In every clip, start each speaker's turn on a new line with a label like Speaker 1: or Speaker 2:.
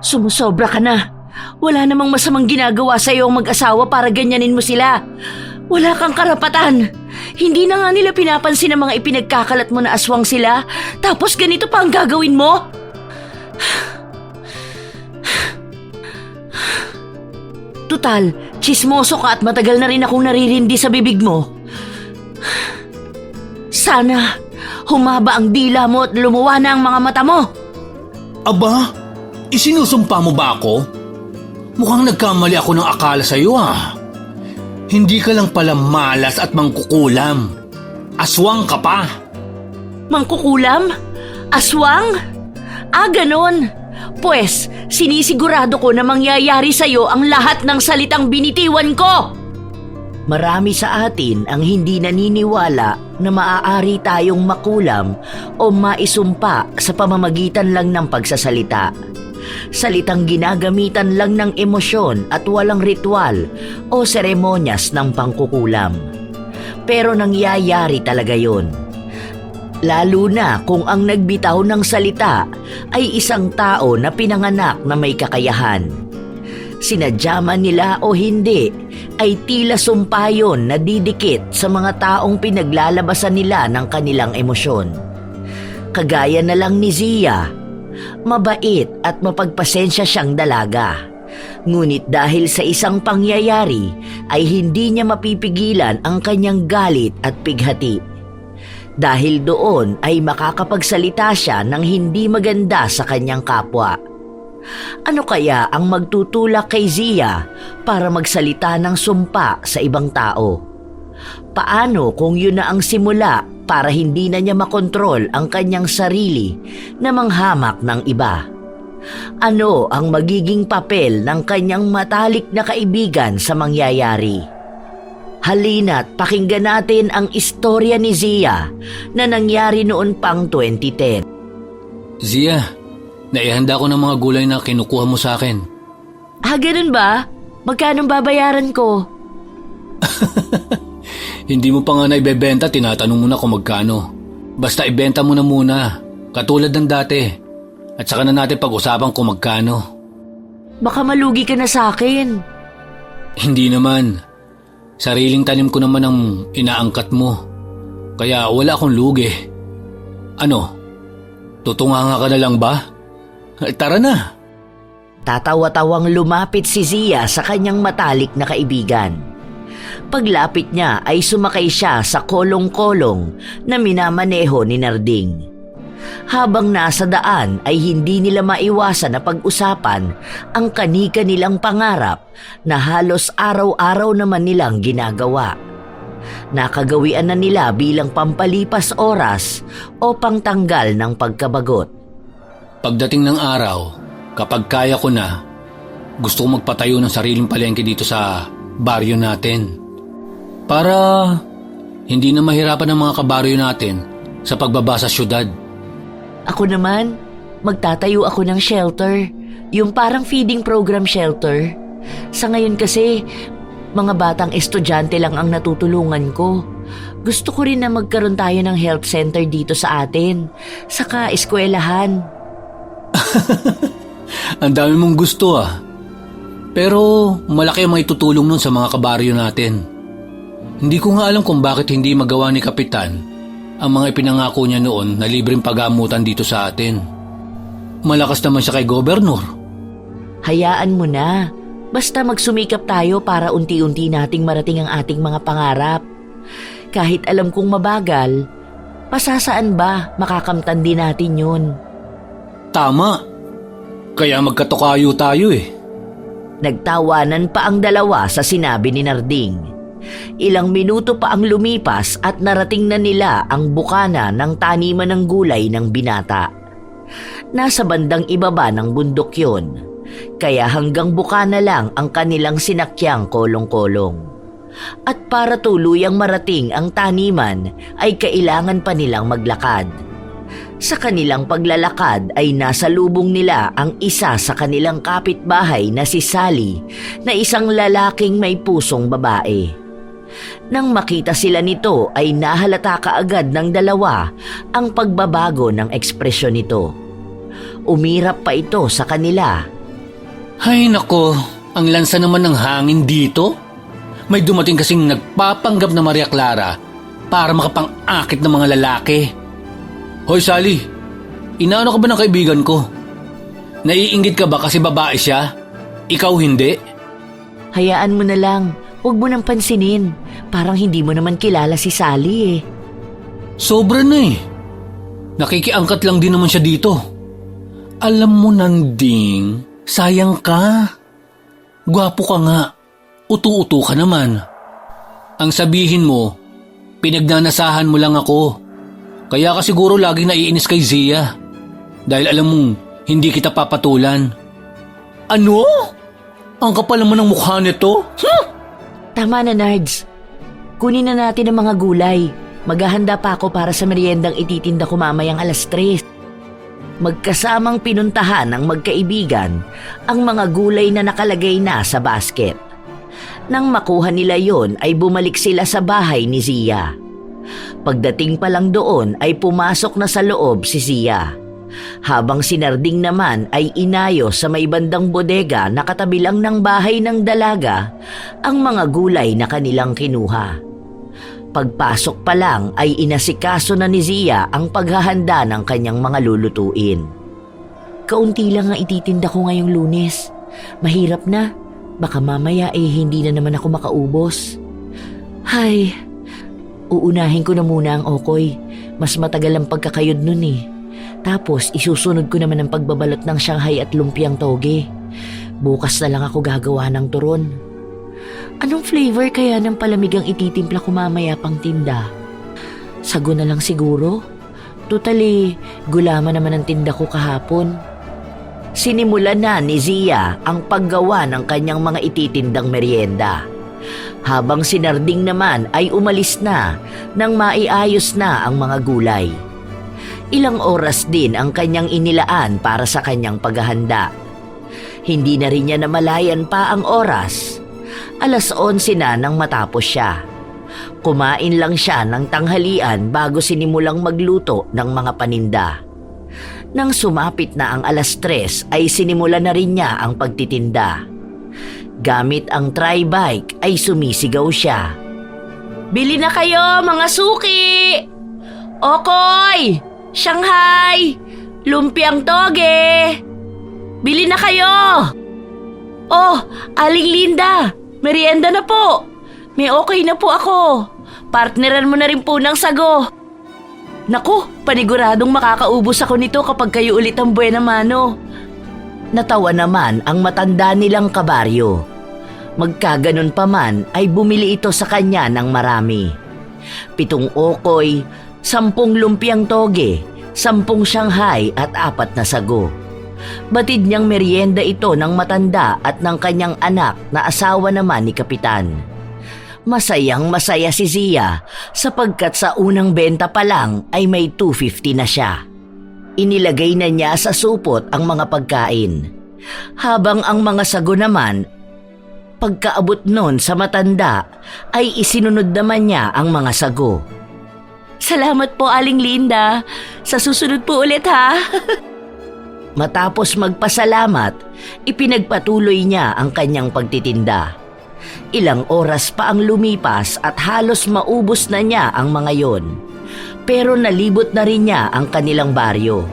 Speaker 1: Sumusobra ka na. Wala namang masamang ginagawa sa iyo ang mag-asawa para ganyanin mo sila. Wala kang karapatan. Hindi na nga nila pinapansin ang mga ipinagkakalat mo na aswang sila. Tapos ganito pa ang gagawin mo? Tutal, tsismoso ka at matagal na rin akong naririndi sa bibig mo. Sana humaba ang dila mo at lumuwa na ang mga mata mo.
Speaker 2: Aba, isinusumpa mo ba ako? Mukhang nagkamali ako ng akala sa iyo Hindi ka lang pala malas at mangkukulam. Aswang ka pa.
Speaker 1: Mangkukulam? Aswang? Ganon. Pwes, sinisigurado ko na mangyayari sa'yo ang lahat ng salitang binitiwan ko. Marami sa atin ang hindi naniniwala na maaari tayong makulam o maisumpa sa pamamagitan lang ng pagsasalita. Salitang ginagamitan lang ng emosyon at walang ritual o seremonyas ng pangkukulam. Pero nangyayari talaga yun. Lalo na kung ang nagbitaw ng salita ay isang tao na pinanganak na may kakayahan. Sinadya man nila o hindi, ay tila sumpa yun na didikit sa mga taong pinaglalabasan nila ng kanilang emosyon. Kagaya na lang ni Zia, mabait at mapagpasensya siyang dalaga. Ngunit dahil sa isang pangyayari ay hindi niya mapipigilan ang kanyang galit at pighati. Dahil doon ay makakapagsalita siya ng hindi maganda sa kanyang kapwa. Ano kaya ang magtutulak kay Zia para magsalita ng sumpa sa ibang tao? Paano kung yun na ang simula para hindi na niya makontrol ang kanyang sarili na manghamak ng iba? Ano ang magiging papel ng kanyang matalik na kaibigan sa mangyayari? Halina't pakinggan natin ang istorya ni Zia na nangyari noon pang 2010.
Speaker 2: Zia, naihanda ko ng mga gulay na kinukuha mo sa akin.
Speaker 1: Ganun ba? Magkano babayaran ko?
Speaker 2: Hindi mo pa nga naibebenta, tinatanong mo na kung magkano. Basta ibenta mo na muna, katulad ng dati. At saka na natin pag-usapan kung magkano.
Speaker 1: Baka malugi ka na sa akin.
Speaker 2: Hindi naman. Sariling tanim ko naman ang inaangkat mo. Kaya wala akong lugi. Ano? Tutunganga ka na lang ba? Tara na.
Speaker 1: Tatawa-tawang lumapit si Zia sa kanyang matalik na kaibigan. Paglapit niya ay sumakay siya sa kolong-kolong na minamaneho ni Narding. Habang nasa daan ay hindi nila maiwasan na pag-usapan ang kani-kanilang pangarap na halos araw-araw naman nilang ginagawa. Nakagawian na nila bilang pampalipas oras o pangtanggal ng pagkabagot.
Speaker 2: Pagdating ng araw, kapag kaya ko na, gusto ko magpatayo ng sariling palengke dito sa baryo natin. Para hindi na mahirapan ang mga kabaryo natin sa pagbaba sa syudad.
Speaker 1: Ako naman, magtatayo ako ng shelter. Yung parang feeding program shelter. Sa ngayon kasi, mga batang estudyante lang ang natutulungan ko. Gusto ko rin na magkaroon tayo ng health center dito sa atin. Saka eskwelahan.
Speaker 2: Ang dami mong gusto Pero malaki ang maitutulong nun sa mga kabaryo natin. Hindi ko nga alam kung bakit hindi magawa ni Kapitan ang mga ipinangako niya noon na libreng pag-aamutan dito sa atin. Malakas naman siya kay Gobernur.
Speaker 1: Hayaan mo na. Basta magsumikap tayo para unti-unti nating marating ang ating mga pangarap. Kahit alam kong mabagal, pasasaan ba makakamtan din natin yun?
Speaker 2: Tama. Kaya magkatukayo tayo
Speaker 1: Nagtawanan pa ang dalawa sa sinabi ni Narding. Ilang minuto pa ang lumipas at narating na nila ang bukana ng taniman ng gulay ng binata. Nasa bandang ibaba ng bundok yun, kaya hanggang bukana lang ang kanilang sinakyang kolong-kolong. At para tuluyang marating ang taniman ay kailangan pa nilang maglakad. Sa kanilang paglalakad ay nasa lubong nila ang isa sa kanilang kapitbahay na si Sally na isang lalaking may pusong babae. Nang makita sila nito ay nahalata kaagad ng dalawa ang pagbabago ng ekspresyon nito. Umirap pa ito sa kanila
Speaker 2: Hay nako, ang lansa naman ng hangin dito. May dumating kasing nagpapanggap na Maria Clara para makapang-akit ng mga lalaki. Hoy Sally, inaano ka ba ng kaibigan ko? Naiinggit ka ba kasi babae siya? Ikaw hindi?
Speaker 1: Hayaan mo na lang. Huwag mo nang pansinin. Parang hindi mo naman kilala si Sally eh.
Speaker 2: Sobra na eh. Nakikiangkat lang din naman siya dito. Alam mo Nanding, sayang ka. Gwapo ka nga. Utu-utu ka naman. Ang sabihin mo, pinagnanasahan mo lang ako. Kaya ka siguro lagi naiinis kay Zia. Dahil alam mong hindi kita papatulan. Ano? Ang kapal naman ng mukha nito.
Speaker 1: Tama na, Nards. Kunin na natin ang mga gulay. Maghahanda pa ako para sa meriendang ititinda ko mamayang 3:00. Magkasamang pinuntahan ng magkaibigan ang mga gulay na nakalagay na sa basket. Nang makuha nila yon ay bumalik sila sa bahay ni Zia. Pagdating pa lang doon ay pumasok na sa loob si Zia. Habang si Narding naman ay inayos sa may bandang bodega na katabi lang ng bahay ng dalaga ang mga gulay na kanilang kinuha. Pagpasok pa lang ay inasikaso na ni Zia ang paghahanda ng kanyang mga lulutuin. Kaunti lang ang ititinda ko ngayong Lunes. Mahirap na. Baka mamaya hindi na naman ako makaubos. Hay, uunahin ko na muna ang okoy. Mas matagal ang pagkakayod nun eh. Tapos isusunod ko naman ang pagbabalot ng Shanghai at lumpiang toge. Bukas na lang ako gagawa ng turon. Anong flavor kaya ng palamig ang ititimpla ko mamaya pang tinda? Sago na lang siguro. Totally, gulaman naman ang tinda ko kahapon. Sinimulan na ni Zia ang paggawa ng kanyang mga ititindang merienda. Habang si Narding naman ay umalis na nang maiayos na ang mga gulay. Ilang oras din ang kanyang inilaan para sa kanyang paghahanda. Hindi na rin niya namalayan pa ang oras. 11:00 na nang matapos siya. Kumain lang siya ng tanghalian bago sinimulang magluto ng mga paninda. Nang sumapit na ang 3:00 ay sinimulan na rin niya ang pagtitinda. Gamit ang tri-bike ay sumisigaw siya. Bili na kayo mga suki! Okoy! Shanghai! Lumpiang toge! Bili na kayo! Oh, Aling Linda! Merienda na po! May okay na po ako! Partneran mo na rin po ng sago! Naku, paniguradong makakaubos ako nito kapag kayo ulit ang buena mano. Natawa naman ang matanda nilang kabaryo. Magkaganon pa man ay bumili ito sa kanya ng marami. 7 okoy, 10 lumpiang toge, 10 Shanghai at 4 na sago. Batid niyang merienda ito ng matanda at ng kanyang anak na asawa naman ni Kapitan. Masayang masaya si Zia sapagkat sa unang benta pa lang ay may 250 na siya. Inilagay na niya sa supot ang mga pagkain. Habang ang mga sago naman, pagkaabot nun sa matanda ay isinunod naman niya ang mga sago. Salamat po Aling Linda. Sa susunod po ulit ha. Matapos magpasalamat, ipinagpatuloy niya ang kanyang pagtitinda. Ilang oras pa ang lumipas at halos maubos na niya ang mga yon. Pero nalibot na rin niya ang kanilang baryo.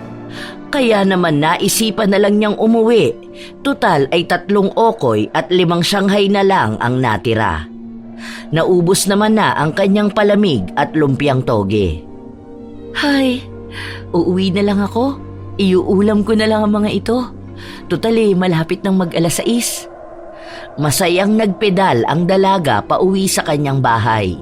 Speaker 1: Kaya naman naisipan na lang niyang umuwi. Tutal ay 3 okoy at 5 Shanghai na lang ang natira. Naubos naman na ang kanyang palamig at lumpiang toge. Hay, uuwi na lang ako. Iuulam ko na lang ang mga ito. Tutal malapit nang mag-6:00. Masayang nagpedal ang dalaga pauwi sa kanyang bahay.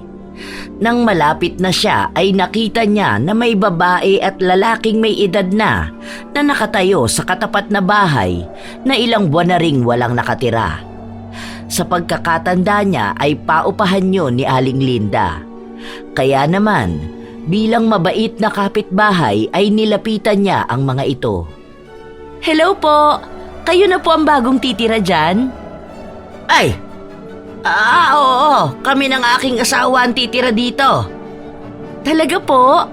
Speaker 1: Nang malapit na siya ay nakita niya na may babae at lalaking may edad na nakatayo sa katapat na bahay na ilang buwan na ring walang nakatira. Sa pagkakatanda niya ay paupahan yun ni Aling Linda. Kaya naman, bilang mabait na kapitbahay ay nilapitan niya ang mga ito. Hello po! Kayo na po ang bagong titira dyan? Ay! Oo, kami ng aking asawa ang titira dito. Talaga po?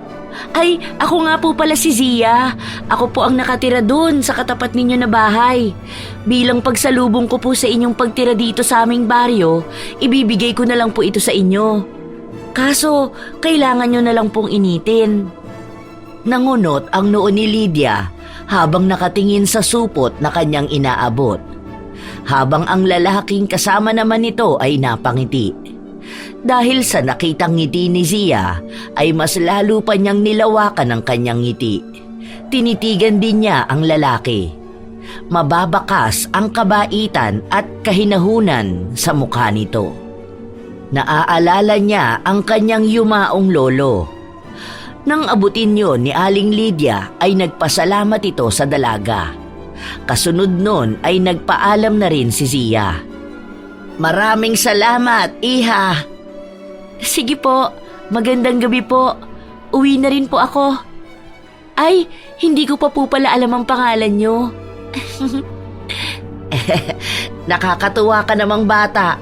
Speaker 1: Ay, ako nga po pala si Zia. Ako po ang nakatira dun sa katapat ninyo na bahay. Bilang pagsalubong ko po sa inyong pagtira dito sa aming baryo, ibibigay ko na lang po ito sa inyo. Kaso, kailangan nyo na lang pong initin. Nangunot ang noo ni Lydia habang nakatingin sa supot na kanyang inaabot. Habang ang lalaking kasama naman nito ay napangiti. Dahil sa nakitang ngiti ni Zia, ay mas lalo pa niyang nilawakan ang kanyang ngiti. Tinitigan din niya ang lalaki. Mababakas ang kabaitan at kahinahunan sa mukha nito. Naaalala niya ang kanyang yumaong lolo. Nang abutin yun ni Aling Lydia ay nagpasalamat ito sa dalaga. Kasunod nun ay nagpaalam na rin si Zia. Maraming salamat, iha. Sige po, magandang gabi po. Uwi na rin po ako. Ay, hindi ko pa po pala alam ang pangalan nyo. Nakakatuwa ka namang bata.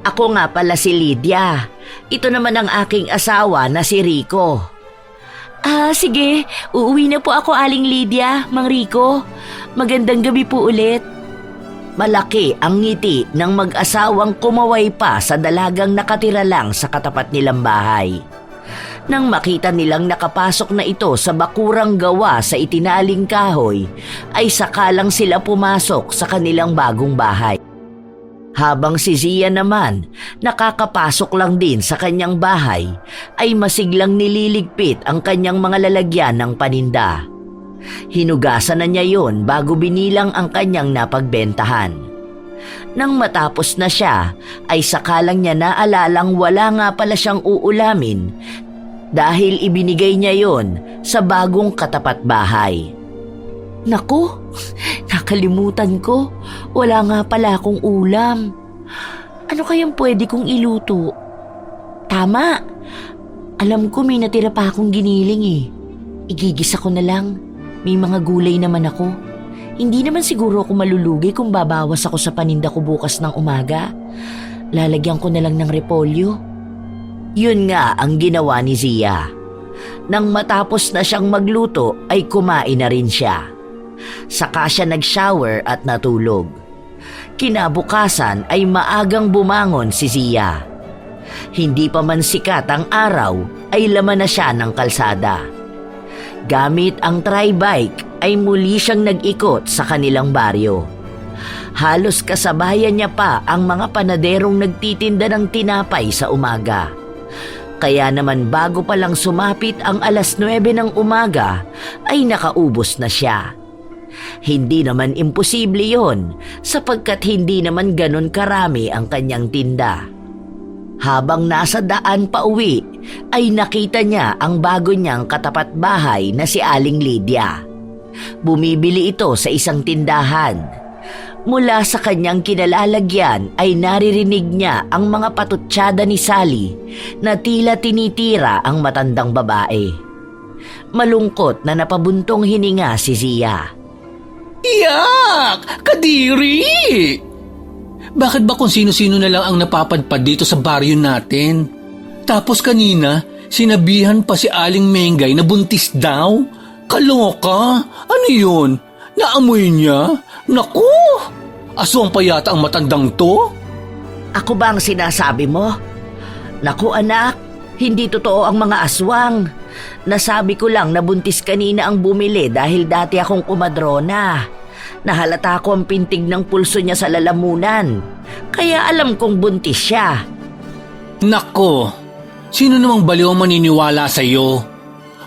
Speaker 1: Ako nga pala si Lydia. Ito naman ang aking asawa na si Rico. Sige. Uuwi na po ako, Aling Lydia, Mang Rico. Magandang gabi po ulit. Malaki ang ngiti ng mag-asawang kumaway pa sa dalagang nakatira lang sa katapat nilang bahay. Nang makita nilang nakapasok na ito sa bakurang gawa sa itinaling kahoy, ay sakalang sila pumasok sa kanilang bagong bahay. Habang si Zia naman, nakakapasok lang din sa kanyang bahay, ay masiglang nililigpit ang kanyang mga lalagyan ng paninda. Hinugasan na niya yon bago binilang ang kanyang napagbentahan. Nang matapos na siya, ay sakalang niya naalalang wala nga pala siyang uulamin dahil ibinigay niya yon sa bagong katapat bahay. Naku, nakalimutan ko. Wala nga pala akong ulam. Ano kayang pwede kong iluto? Tama. Alam ko may natira pa akong giniling eh. Igigisa ko na lang. May mga gulay naman ako. Hindi naman siguro ako malulugi kung babawas ako sa paninda ko bukas ng umaga. Lalagyan ko na lang ng repolyo. Yun nga ang ginawa ni Zia. Nang matapos na siyang magluto ay kumain na rin siya. Saka siya nag-shower at natulog. Kinabukasan ay maagang bumangon si Zia. Hindi pa man sikat ang araw ay laman na siya ng kalsada. Gamit ang tri-bike ay muli siyang nag-ikot sa kanilang baryo. Halos kasabayan niya pa ang mga panaderong nagtitinda ng tinapay sa umaga. Kaya naman bago pa lang sumapit ang 9:00 ng umaga ay nakaubos na siya. Hindi naman imposible yon sapagkat hindi naman ganon karami ang kanyang tinda. Habang nasa daan pa uwi, ay nakita niya ang bago niyang katapat bahay na si Aling Lydia. Bumibili ito sa isang tindahan. Mula sa kanyang kinalalagyan ay naririnig niya ang mga patutsyada ni Sally na tila tinitira ang matandang babae. Malungkot na napabuntong hininga si Zia.
Speaker 2: Yak! Kadiri! Bakit ba kung sino-sino na lang ang napapadpad dito sa baryo natin? Tapos kanina, sinabihan pa si Aling Mengay na buntis daw? Kaloka! Ano yun? Naamoy niya? Naku! Aswang pa yata ang matandang to?
Speaker 1: Ako ba ang sinasabi mo? Naku anak, hindi totoo ang mga aswang. Nasabi ko lang na buntis kanina ang bumili dahil dati akong kumadrona. Nahalata ko ang pintig ng pulso niya sa lalamunan. Kaya alam kong buntis siya.
Speaker 2: Nako, sino namang baliw ang maniniwala sa'yo?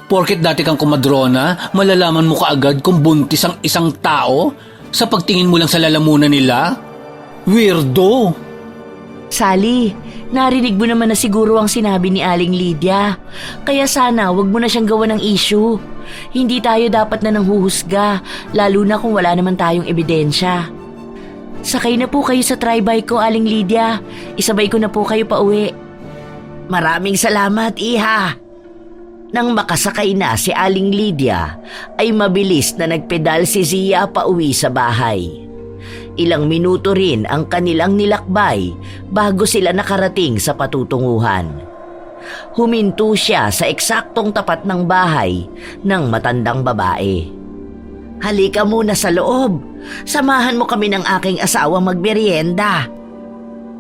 Speaker 2: Porket dati kang kumadrona, malalaman mo kaagad kung buntis ang isang tao sa pagtingin mo lang sa lalamunan nila? Weirdo!
Speaker 1: Sally, narinig mo naman na siguro ang sinabi ni Aling Lydia. Kaya sana wag mo na siyang gawa ng issue. Hindi tayo dapat na nanghuhusga, lalo na kung wala naman tayong ebidensya. Sakay na po kayo sa tri-bike ko, Aling Lydia. Isabay ko na po kayo pa uwi. Maraming salamat, iha. Nang makasakay na si Aling Lydia, ay mabilis na nagpedal si Zia pa uwi sa bahay. Ilang minuto rin ang kanilang nilakbay bago sila nakarating sa patutunguhan. Huminto siya sa eksaktong tapat ng bahay ng matandang babae. "Halika muna sa loob. Samahan mo kami ng aking asawa magmerienda."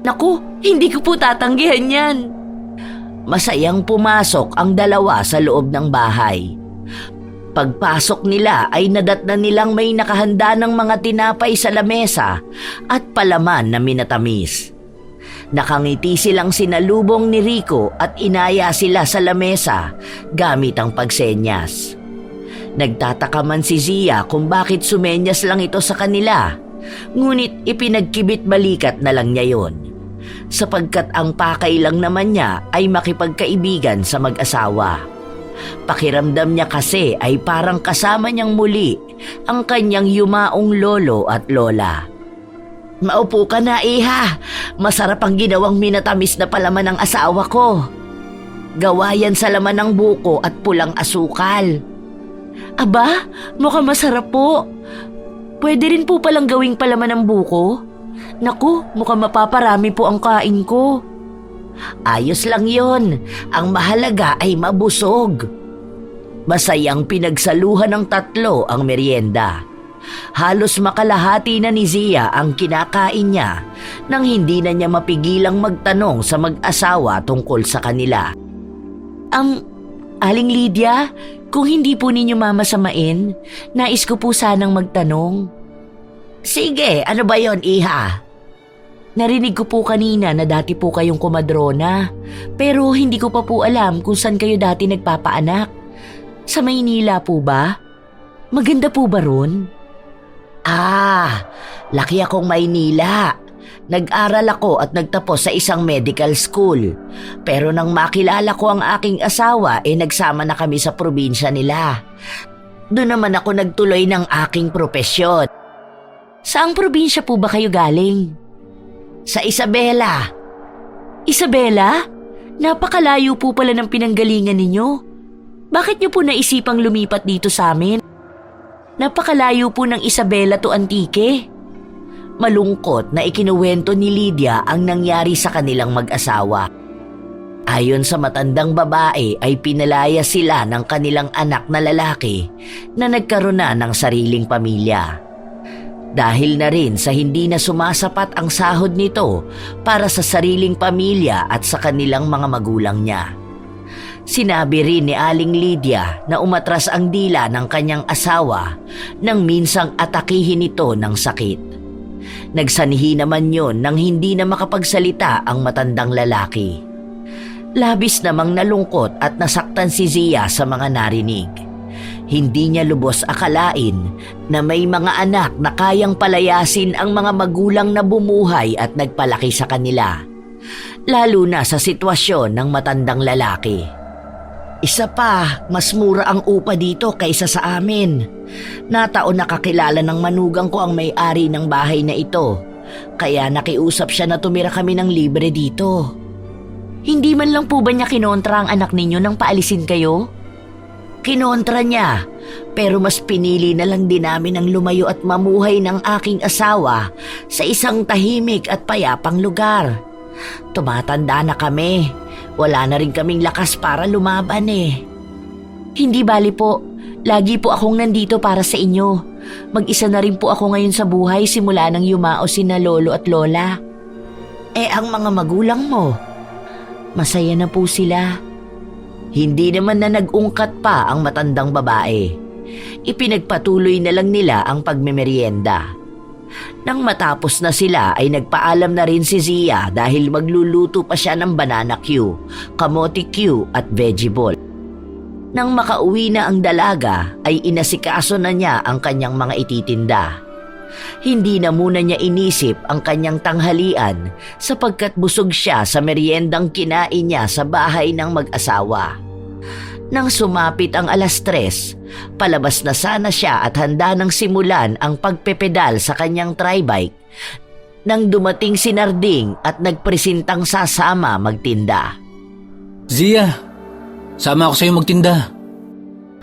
Speaker 1: "Naku, hindi ko po tatanggihan yan." Masayang pumasok ang dalawa sa loob ng bahay. Pagpasok nila ay nadatnan nilang may nakahanda ng mga tinapay sa lamesa at palaman na minatamis. Nakangiti silang sinalubong ni Rico at inaya sila sa lamesa gamit ang pagsenyas. Nagtataka man si Zia kung bakit sumenyas lang ito sa kanila, ngunit ipinagkibit balikat na lang niya yon, sapagkat ang pakay lang naman niya ay makipagkaibigan sa mag-asawa. Pakiramdam niya kasi ay parang kasama niyang muli ang kanyang yumaong lolo at lola. "Maupo ka na, iha. Masarap ang ginawang minatamis na palaman ng asawa ko. Gawa yan sa laman ng buko at pulang asukal." "Aba, mukhang masarap po. Pwede rin po palang gawing palaman ng buko? Naku, mukhang mapaparami po ang kain ko." "Ayos lang yon. Ang mahalaga ay mabusog." Masayang pinagsaluhan ng tatlo ang merienda. Halos makalahati na ni Zia ang kinakain niya nang hindi na niya mapigilang magtanong sa mag-asawa tungkol sa kanila. Aling Lydia, kung hindi po ninyo mamasamain, nais ko po sanang magtanong." "Sige, ano ba yon, iha?" "Narinig ko po kanina na dati po kayong kumadrona, pero hindi ko pa po alam kung saan kayo dati nagpapaanak. Sa Maynila po ba? Maganda po ba ron?" Laki akong Maynila. Nag-aral ako at nagtapos sa isang medical school. Pero nang makilala ko ang aking asawa, nagsama na kami sa probinsya nila. Doon naman ako nagtuloy ng aking propesyon." "Saang probinsya po ba kayo galing?" "Sa Isabela." "Isabela? Napakalayo po pala ng pinanggalingan ninyo. Bakit niyo po naisipang lumipat dito sa amin? Napakalayo po ng Isabela to Antique." Malungkot na ikinuwento ni Lydia ang nangyari sa kanilang mag-asawa. Ayon sa matandang babae ay pinalaya sila ng kanilang anak na lalaki na nagkaroon na ng sariling pamilya. Dahil na rin sa hindi na sumasapat ang sahod nito para sa sariling pamilya at sa kanilang mga magulang niya. Sinabi rin ni Aling Lydia na umatras ang dila ng kanyang asawa nang minsang atakihin ito ng sakit. Nagsanhi naman yon nang hindi na makapagsalita ang matandang lalaki. Labis namang nalungkot at nasaktan si Zia sa mga narinig. Hindi niya lubos akalain na may mga anak na kayang palayasin ang mga magulang na bumuhay at nagpalaki sa kanila, lalo na sa sitwasyon ng matandang lalaki. "Isa pa, mas mura ang upa dito kaysa sa amin. Nataon nakakilala ng manugang ko ang may-ari ng bahay na ito, kaya nakiusap siya na tumira kami ng libre dito." "Hindi man lang po ba niya kinontra ang anak ninyo nang paalisin kayo?" "Kinontra niya, pero mas pinili na lang din namin ang lumayo at mamuhay ng aking asawa sa isang tahimik at payapang lugar. Tumatanda na kami, wala na rin kaming lakas para lumaban eh." "Hindi bali po, lagi po akong nandito para sa inyo. Mag-isa na rin po ako ngayon sa buhay simula nang yumao sina lolo at lola." Ang mga magulang mo?" "Masaya na po sila." Hindi naman na nag-ungkat pa ang matandang babae. Ipinagpatuloy na lang nila ang pagmemeryenda. Nang matapos na sila ay nagpaalam na rin si Zia dahil magluluto pa siya ng banana Q, kamote Q at veggie ball. Nang makauwi na ang dalaga ay inasikaso na niya ang kanyang mga ititinda. Hindi na muna niya inisip ang kanyang tanghalian sapagkat busog siya sa meriendang kinain niya sa bahay ng mag-asawa. Nang sumapit ang 3:00, palabas na sana siya at handa nang simulan ang pagpepedal sa kanyang tribike nang dumating si Narding at nagpresintang sasama magtinda.
Speaker 2: "Zia, sama ako sa'yo magtinda."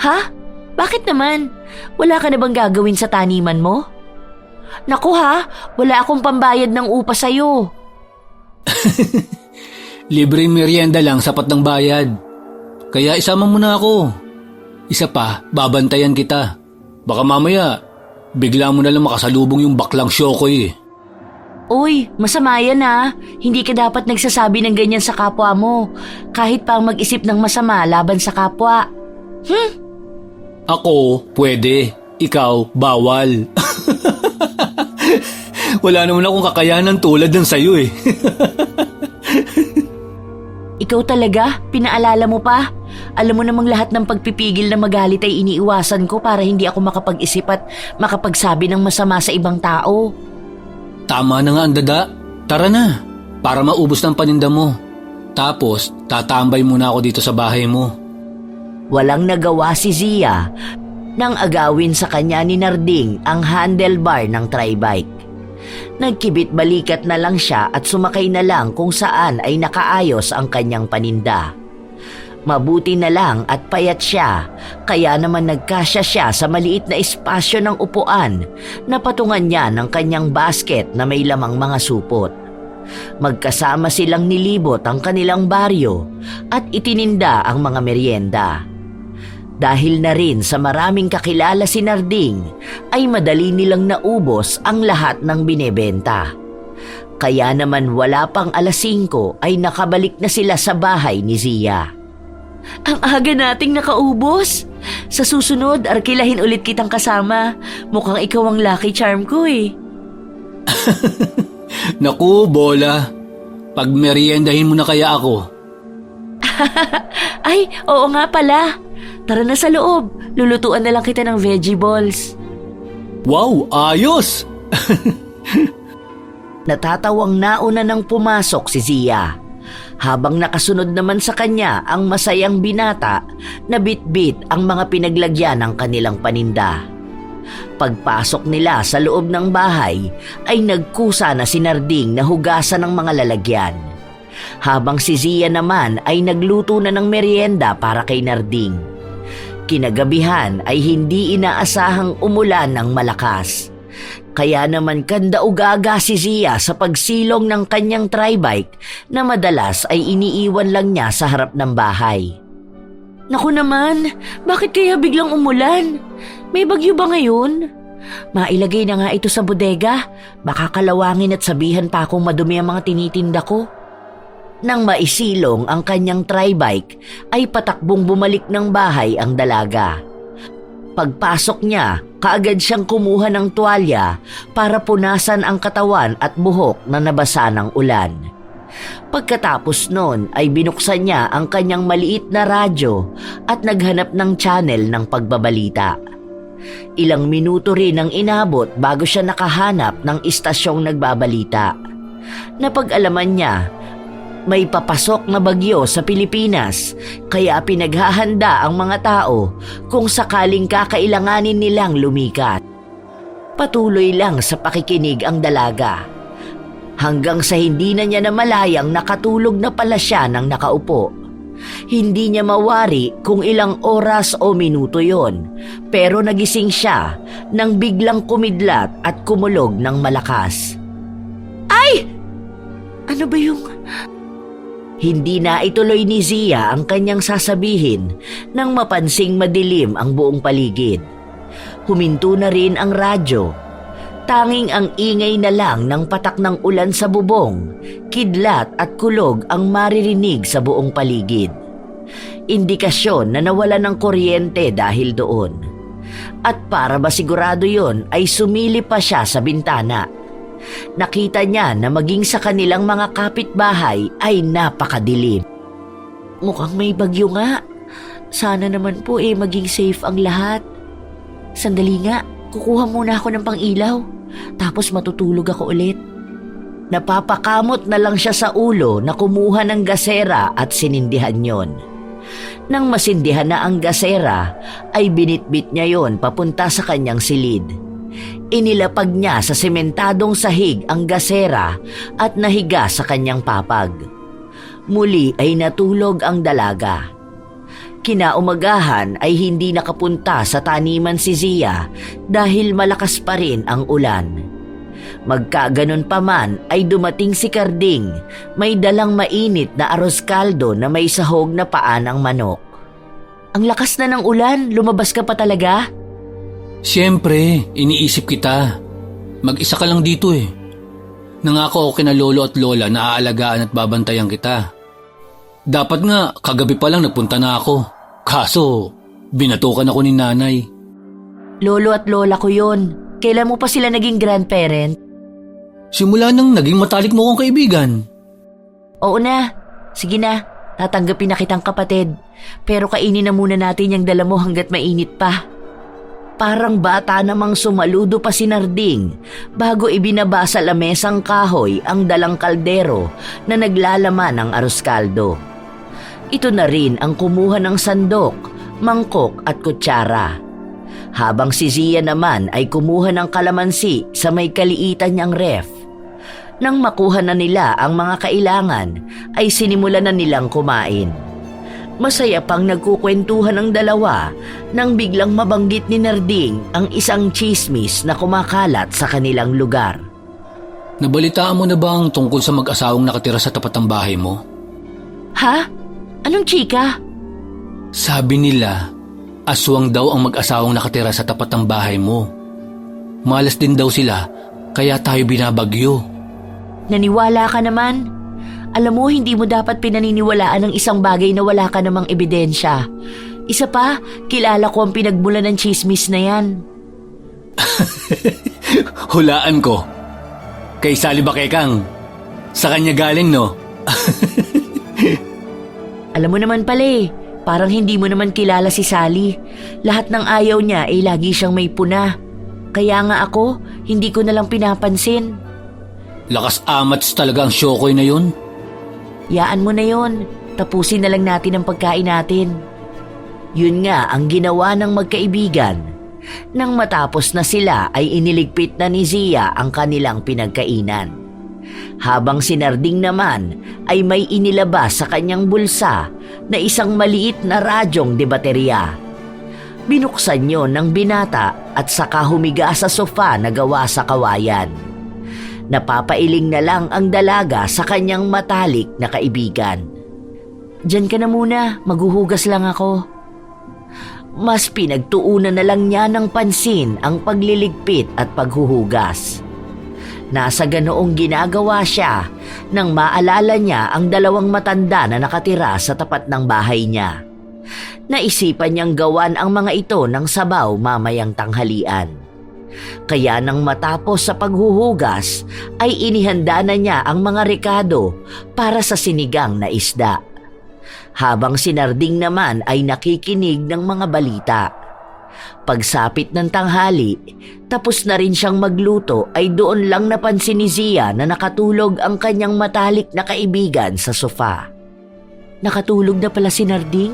Speaker 1: "Ha? Bakit naman? Wala ka na bang gagawin sa taniman mo?" "Naku ha, wala akong pambayad ng upa sa'yo."
Speaker 2: Libreng merienda lang, sapat ng bayad. Kaya isama mo na ako. Isa pa, babantayan kita. Baka mamaya, bigla mo na lang makasalubong yung baklang Shokoy eh.
Speaker 1: Uy, masama yan ha. Hindi ka dapat nagsasabi ng ganyan sa kapwa mo. Kahit pa ang mag-isip ng masama laban sa kapwa.
Speaker 2: Ako, pwede. Ikaw, bawal. Wala naman akong kakayanan tulad ng sayo eh.
Speaker 1: Ikaw talaga? Pinaalala mo pa? Alam mo namang lahat ng pagpipigil na magalit ay iniiwasan ko para hindi ako makapag-isip at makapagsabi ng masama sa ibang tao.
Speaker 2: Tama na nga ang dada. Tara na, para maubos ng paninda mo. Tapos, tatambay muna ako dito sa bahay mo.
Speaker 1: Walang nagawa si Zia nang agawin sa kanya ni Narding ang handlebar ng tribike. Nagkibit-balikat na lang siya at sumakay na lang kung saan ay nakaayos ang kanyang paninda. Mabuti na lang at payat siya, kaya naman nagkasya siya sa maliit na espasyo ng upuan na patungan niya ng kanyang basket na may lamang mga supot. Magkasama silang nilibot ang kanilang baryo at itininda ang mga merienda. Dahil na rin sa maraming kakilala si Narding, ay madali nilang naubos ang lahat ng binebenta. Kaya naman wala pang 5:00 ay nakabalik na sila sa bahay ni Zia. Ang aga nating nakaubos. Sa susunod, arkilahin ulit kitang kasama. Mukhang ikaw ang lucky charm ko eh.
Speaker 2: Naku, bola. Pagmeriendahin mo na kaya ako.
Speaker 1: Ay, oo nga pala. Tara na sa loob. Lulutuan na lang kita ng veggie balls.
Speaker 2: Wow, ayos!
Speaker 1: Natatawang nauna nang pumasok si Zia. Habang nakasunod naman sa kanya ang masayang binata na bitbit ang mga pinaglagyan ng kanilang paninda. Pagpasok nila sa loob ng bahay ay nagkusa na si Narding na hugasan ng mga lalagyan. Habang si Zia naman ay nagluto na ng merienda para kay Narding. Kinagabihan ay hindi inaasahang umulan ng malakas. Kaya naman kanda-ugaga si Zia sa pagsilong ng kanyang tribike na madalas ay iniiwan lang niya sa harap ng bahay. Naku naman, bakit kaya biglang umulan? May bagyo ba ngayon? Mailagay na nga ito sa bodega, baka kalawangin at sabihan pa akong madumi ang mga tinitinda ko. Nang maisilong ang kanyang tribike ay patakbong bumalik ng bahay ang dalaga. Pagpasok niya, kaagad siyang kumuha ng tuwalya para punasan ang katawan at buhok na nabasa ng ulan. Pagkatapos noon ay binuksan niya ang kanyang maliit na radyo at naghanap ng channel ng pagbabalita. Ilang minuto rin ang inabot bago siya nakahanap ng istasyong nagbabalita. Napag-alaman niya, may papasok na bagyo sa Pilipinas, kaya pinaghahanda ang mga tao kung sakaling kakailanganin nilang lumikat. Patuloy lang sa pakikinig ang dalaga. Hanggang sa hindi na niya namalayang nakatulog na pala siya nang nakaupo. Hindi niya mawari kung ilang oras o minuto yon, pero nagising siya nang biglang kumidlat at kumulog ng malakas. Ay! Ano ba yung... Hindi na ituloy ni Zia ang kanyang sasabihin nang mapansing madilim ang buong paligid. Huminto na rin ang radyo. Tanging ang ingay na lang ng patak ng ulan sa bubong, kidlat at kulog ang maririnig sa buong paligid. Indikasyon na nawala ng kuryente dahil doon. At para ba sigurado yon ay sumili pa siya sa bintana. Nakita niya na maging sa kanilang mga kapitbahay ay napakadilim. Mukhang may bagyo nga. Sana naman po maging safe ang lahat. Sandali nga, kukuha muna ako ng pang-ilaw. Tapos matutulog ako ulit. Napapakamot na lang siya sa ulo na kumuha ng gasera at sinindihan yon. Nang masindihan na ang gasera, ay binitbit niya yon papunta sa kanyang silid. Inilapag niya sa sementadong sahig ang gasera at nahiga sa kanyang papag. Muli ay natulog ang dalaga. Kinaumagahan ay hindi nakapunta sa taniman si Zia dahil malakas pa rin ang ulan. Magkaganon pa man ay dumating si Karding, may dalang mainit na arroz caldo na may sahog na paa ng manok. Ang lakas na ng ulan, lumabas ka pa talaga?
Speaker 2: Siyempre, iniisip kita. Mag-isa ka lang dito eh. Nangako ako kina lolo at lola na aalagaan at babantayan kita. Dapat nga, kagabi pa lang nagpunta na ako. Kaso, binatukan ako ni nanay.
Speaker 1: Lolo at lola ko yon. Kailan mo pa sila naging grandparent?
Speaker 2: Simula nang naging matalik mo kong kaibigan.
Speaker 1: Oo na. Sige na. Tatanggapin na kitang kapatid. Pero kainin na muna natin yung dala mo hanggat mainit pa. Parang bata namang sumaludo pa si Narding bago ibinaba sa lamesang kahoy ang dalang kaldero na naglalaman ng arroz caldo. Ito na rin ang kumuha ng sandok, mangkok at kutsara. Habang si Zia naman ay kumuha ng kalamansi sa may kaliitan niyang ref. Nang makuha na nila ang mga kailangan, ay sinimulan na nilang kumain. Masaya pang nagkukwentuhan ang dalawa nang biglang mabanggit ni Narding ang isang chismis na kumakalat sa kanilang lugar.
Speaker 2: Nabalitaan mo na ba ang tungkol sa mag-asawang nakatira sa tapat ng bahay mo?
Speaker 1: Ha? Anong chika?
Speaker 2: Sabi nila, aswang daw ang mag-asawang nakatira sa tapat ng bahay mo. Malas din daw sila, kaya tayo binabagyo.
Speaker 1: Naniwala ka naman? Alam mo, hindi mo dapat pinaniniwalaan ng isang bagay na wala ka namang ebidensya. Isa pa, kilala ko ang pinagmula ng chismis na yan.
Speaker 2: Hulaan ko. Kay Sally Bakekang. Sa kanya galing, no?
Speaker 1: Alam mo naman pala eh, parang hindi mo naman kilala si Sally. Lahat ng ayaw niya ay lagi siyang may puna. Kaya nga ako, hindi ko nalang pinapansin.
Speaker 2: Lakas amats talaga ang Shokoy na yun.
Speaker 1: Yaan mo na yon, tapusin na lang natin ang pagkain natin. Yun nga ang ginawa ng magkaibigan. Nang matapos na sila ay iniligpit na ni Zia ang kanilang pinagkainan. Habang si Narding naman ay may inilabas sa kanyang bulsa na isang maliit na radyong de baterya. Binuksan yon ng binata at saka humiga sa sofa na gawa sa kawayan. Napapailing na lang ang dalaga sa kanyang matalik na kaibigan. Diyan ka na muna, maghuhugas lang ako. Mas pinagtuunan na lang niya ng pansin ang pagliligpit at paghuhugas. Nasa ganoong ginagawa siya nang maalala niya ang dalawang matanda na nakatira sa tapat ng bahay niya. Naisipan niyang gawan ang mga ito ng sabaw mamayang tanghalian. Kaya nang matapos sa paghuhugas ay inihanda na niya ang mga rekado para sa sinigang na isda. Habang si Narding naman ay nakikinig ng mga balita. Pagsapit ng tanghali, tapos na rin siyang magluto ay doon lang napansin ni Zia na nakatulog ang kanyang matalik na kaibigan sa sofa. Nakatulog na pala si Narding?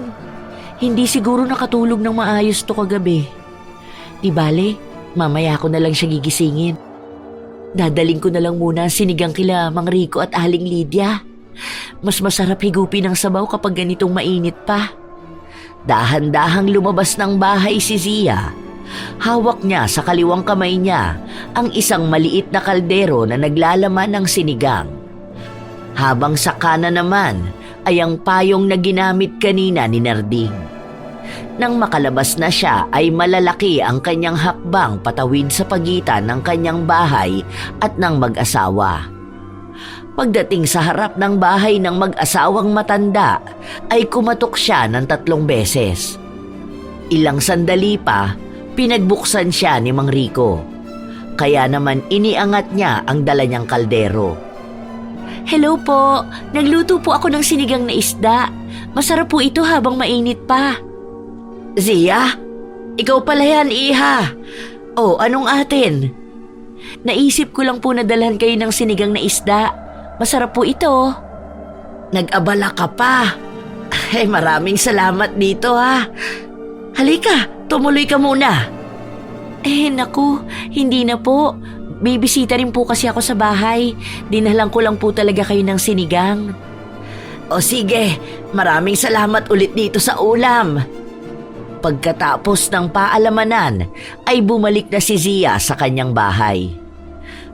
Speaker 1: Hindi siguro nakatulog ng maayos to kagabi. Di bale, mamaya ko na lang siya gigisingin. Dadaling ko na lang muna ang sinigang kila Mang Rico at Aling Lydia. Mas masarap higupin ng sabaw kapag ganitong mainit pa. Dahan-dahang lumabas ng bahay si Zia. Hawak niya sa kaliwang kamay niya ang isang maliit na kaldero na naglalaman ng sinigang. Habang sa kanan naman ay ang payong na ginamit kanina ni Narding. Nang makalabas na siya ay malalaki ang kanyang hakbang patawid sa pagitan ng kanyang bahay at ng mag-asawa. Pagdating sa harap ng bahay ng mag-asawang matanda, ay kumatok siya ng 3 beses. Ilang sandali pa, pinagbuksan siya ni Mang Rico. Kaya naman iniangat niya ang dala niyang kaldero. Hello po, nagluto po ako ng sinigang na isda. Masarap po ito habang mainit pa. Zia, ikaw pala yan, iha. Oh, anong atin? Naisip ko lang po na dalhan kayo ng sinigang na isda. Masarap po ito. Nag-abala ka pa. Ay, maraming salamat dito ha. Halika, tumuloy ka muna. Naku, hindi na po. Bibisita rin po kasi ako sa bahay. Dinalang ko lang po talaga kayo ng sinigang. O sige, maraming salamat ulit dito sa ulam. Pagkatapos ng paalamanan, ay bumalik na si Zia sa kanyang bahay.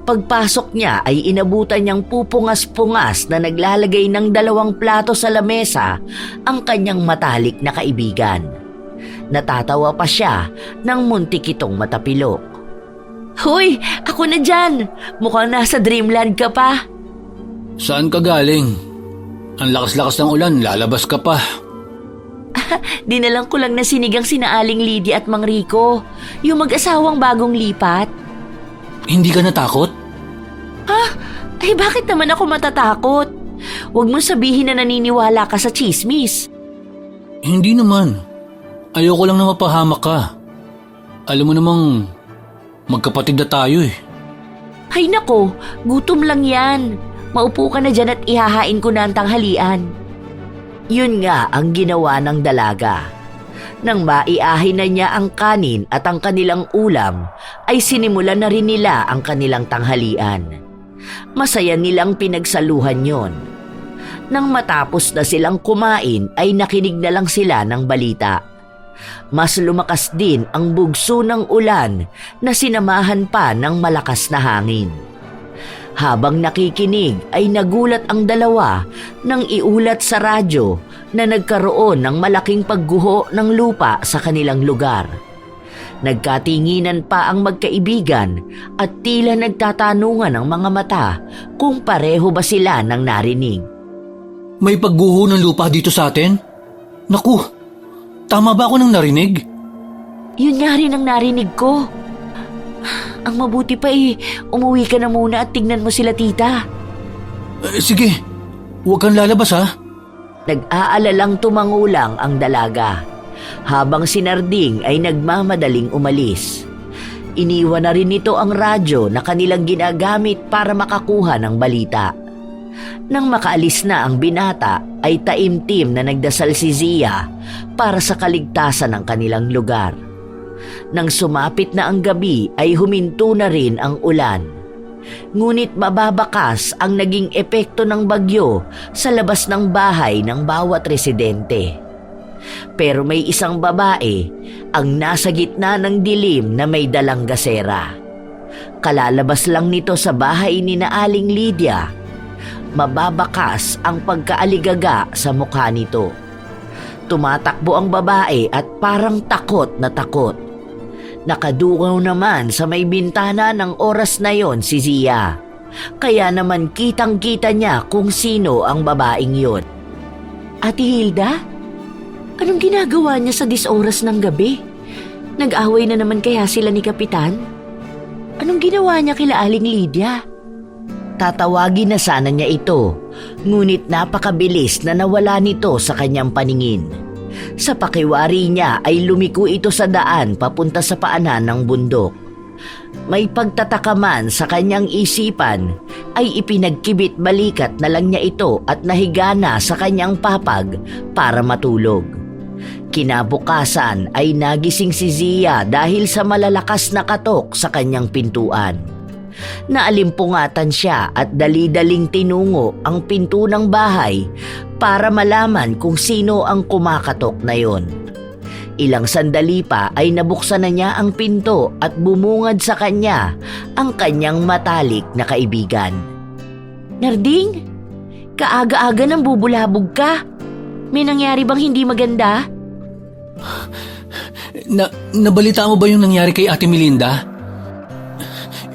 Speaker 1: Pagpasok niya ay inabutan niyang pupungas-pungas na naglalagay ng 2 plato sa lamesa ang kanyang matalik na kaibigan. Natatawa pa siya nang muntik itong matapilok. "Hoy, ako na dyan! Mukhang nasa dreamland ka pa."
Speaker 2: Saan ka galing? Ang lakas-lakas ng ulan, lalabas ka pa.
Speaker 1: Dinalang ko lang na sinigang sina Aling Lydia at Mang Rico, yung mag-asawang bagong lipat.
Speaker 2: Hindi ka natakot?
Speaker 1: Ay bakit naman ako matatakot? Huwag mong sabihin na naniniwala ka sa chismis.
Speaker 2: Hindi naman. Ayoko lang na mapahamak ka. Alam mo namang magkapatid na tayo eh.
Speaker 1: Ay nako, gutom lang yan. Maupo ka na dyan at ihahain ko na ang tanghalian. Yun nga ang ginawa ng dalaga. Nang maiahin na niya ang kanin at ang kanilang ulam, ay sinimulan na rin nila ang kanilang tanghalian. Masaya nilang pinagsaluhan yon. Nang matapos na silang kumain ay nakinig na lang sila ng balita. Mas lumakas din ang bugso ng ulan na sinamahan pa ng malakas na hangin. Habang nakikinig ay nagulat ang dalawa nang iulat sa radyo na nagkaroon ng malaking pagguho ng lupa sa kanilang lugar. Nagkatinginan pa ang magkaibigan at tila nagtatanungan ang mga mata kung pareho ba sila ng narinig.
Speaker 2: May pagguho ng lupa dito sa atin? Naku, tama ba ako nang narinig?
Speaker 1: Yun nga rin ang narinig ko. Ang mabuti pa umuwi ka na muna at tignan mo sila tita.
Speaker 2: Sige, huwag kang lalabas ha.
Speaker 1: Nag-aalalang tumangulang ang dalaga, habang si Narding ay nagmamadaling umalis. Iniwan na rin nito ang radyo na kanilang ginagamit para makakuha ng balita. Nang makaalis na ang binata ay taimtim na nagdasal si Zia para sa kaligtasan ng kanilang lugar. Nang sumapit na ang gabi ay huminto na rin ang ulan. Ngunit mababakas ang naging epekto ng bagyo sa labas ng bahay ng bawat residente. Pero may isang babae ang nasa gitna ng dilim na may dalang gasera. Kalalabas lang nito sa bahay ni na Aling Lydia. Mababakas ang pagkaaligaga sa mukha nito. Tumatakbo ang babae at parang takot na takot. Nakadungaw naman sa may bintana ng oras na yon si Zia. Kaya naman kitang-kita niya kung sino ang babaeng yon. Ate Hilda? Anong ginagawa niya sa oras ng gabi? Nag-away na naman kaya sila ni Kapitan? Anong ginawa niya kila Aling Lydia? Tatawagin na sana niya ito, ngunit napakabilis na nawala nito sa kanyang paningin. Sa pakiwari niya ay lumiko ito sa daan papunta sa paanan ng bundok. May pagtatakaman sa kanyang isipan ay ipinagkibit balikat na lang niya ito at nahiga na sa kanyang papag para matulog. Kinabukasan ay nagising si Zia dahil sa malalakas na katok sa kanyang pintuan. Naalimpungatan siya at dali-daling tinungo ang pinto ng bahay para malaman kung sino ang kumakatok na yon. Ilang sandali pa ay nabuksan na niya ang pinto at bumungad sa kanya ang kanyang matalik na kaibigan. Narding, kaaga-aga nang bubulabog ka. May nangyari bang hindi maganda?
Speaker 2: Nabalita mo ba yung nangyari kay Ate Melinda?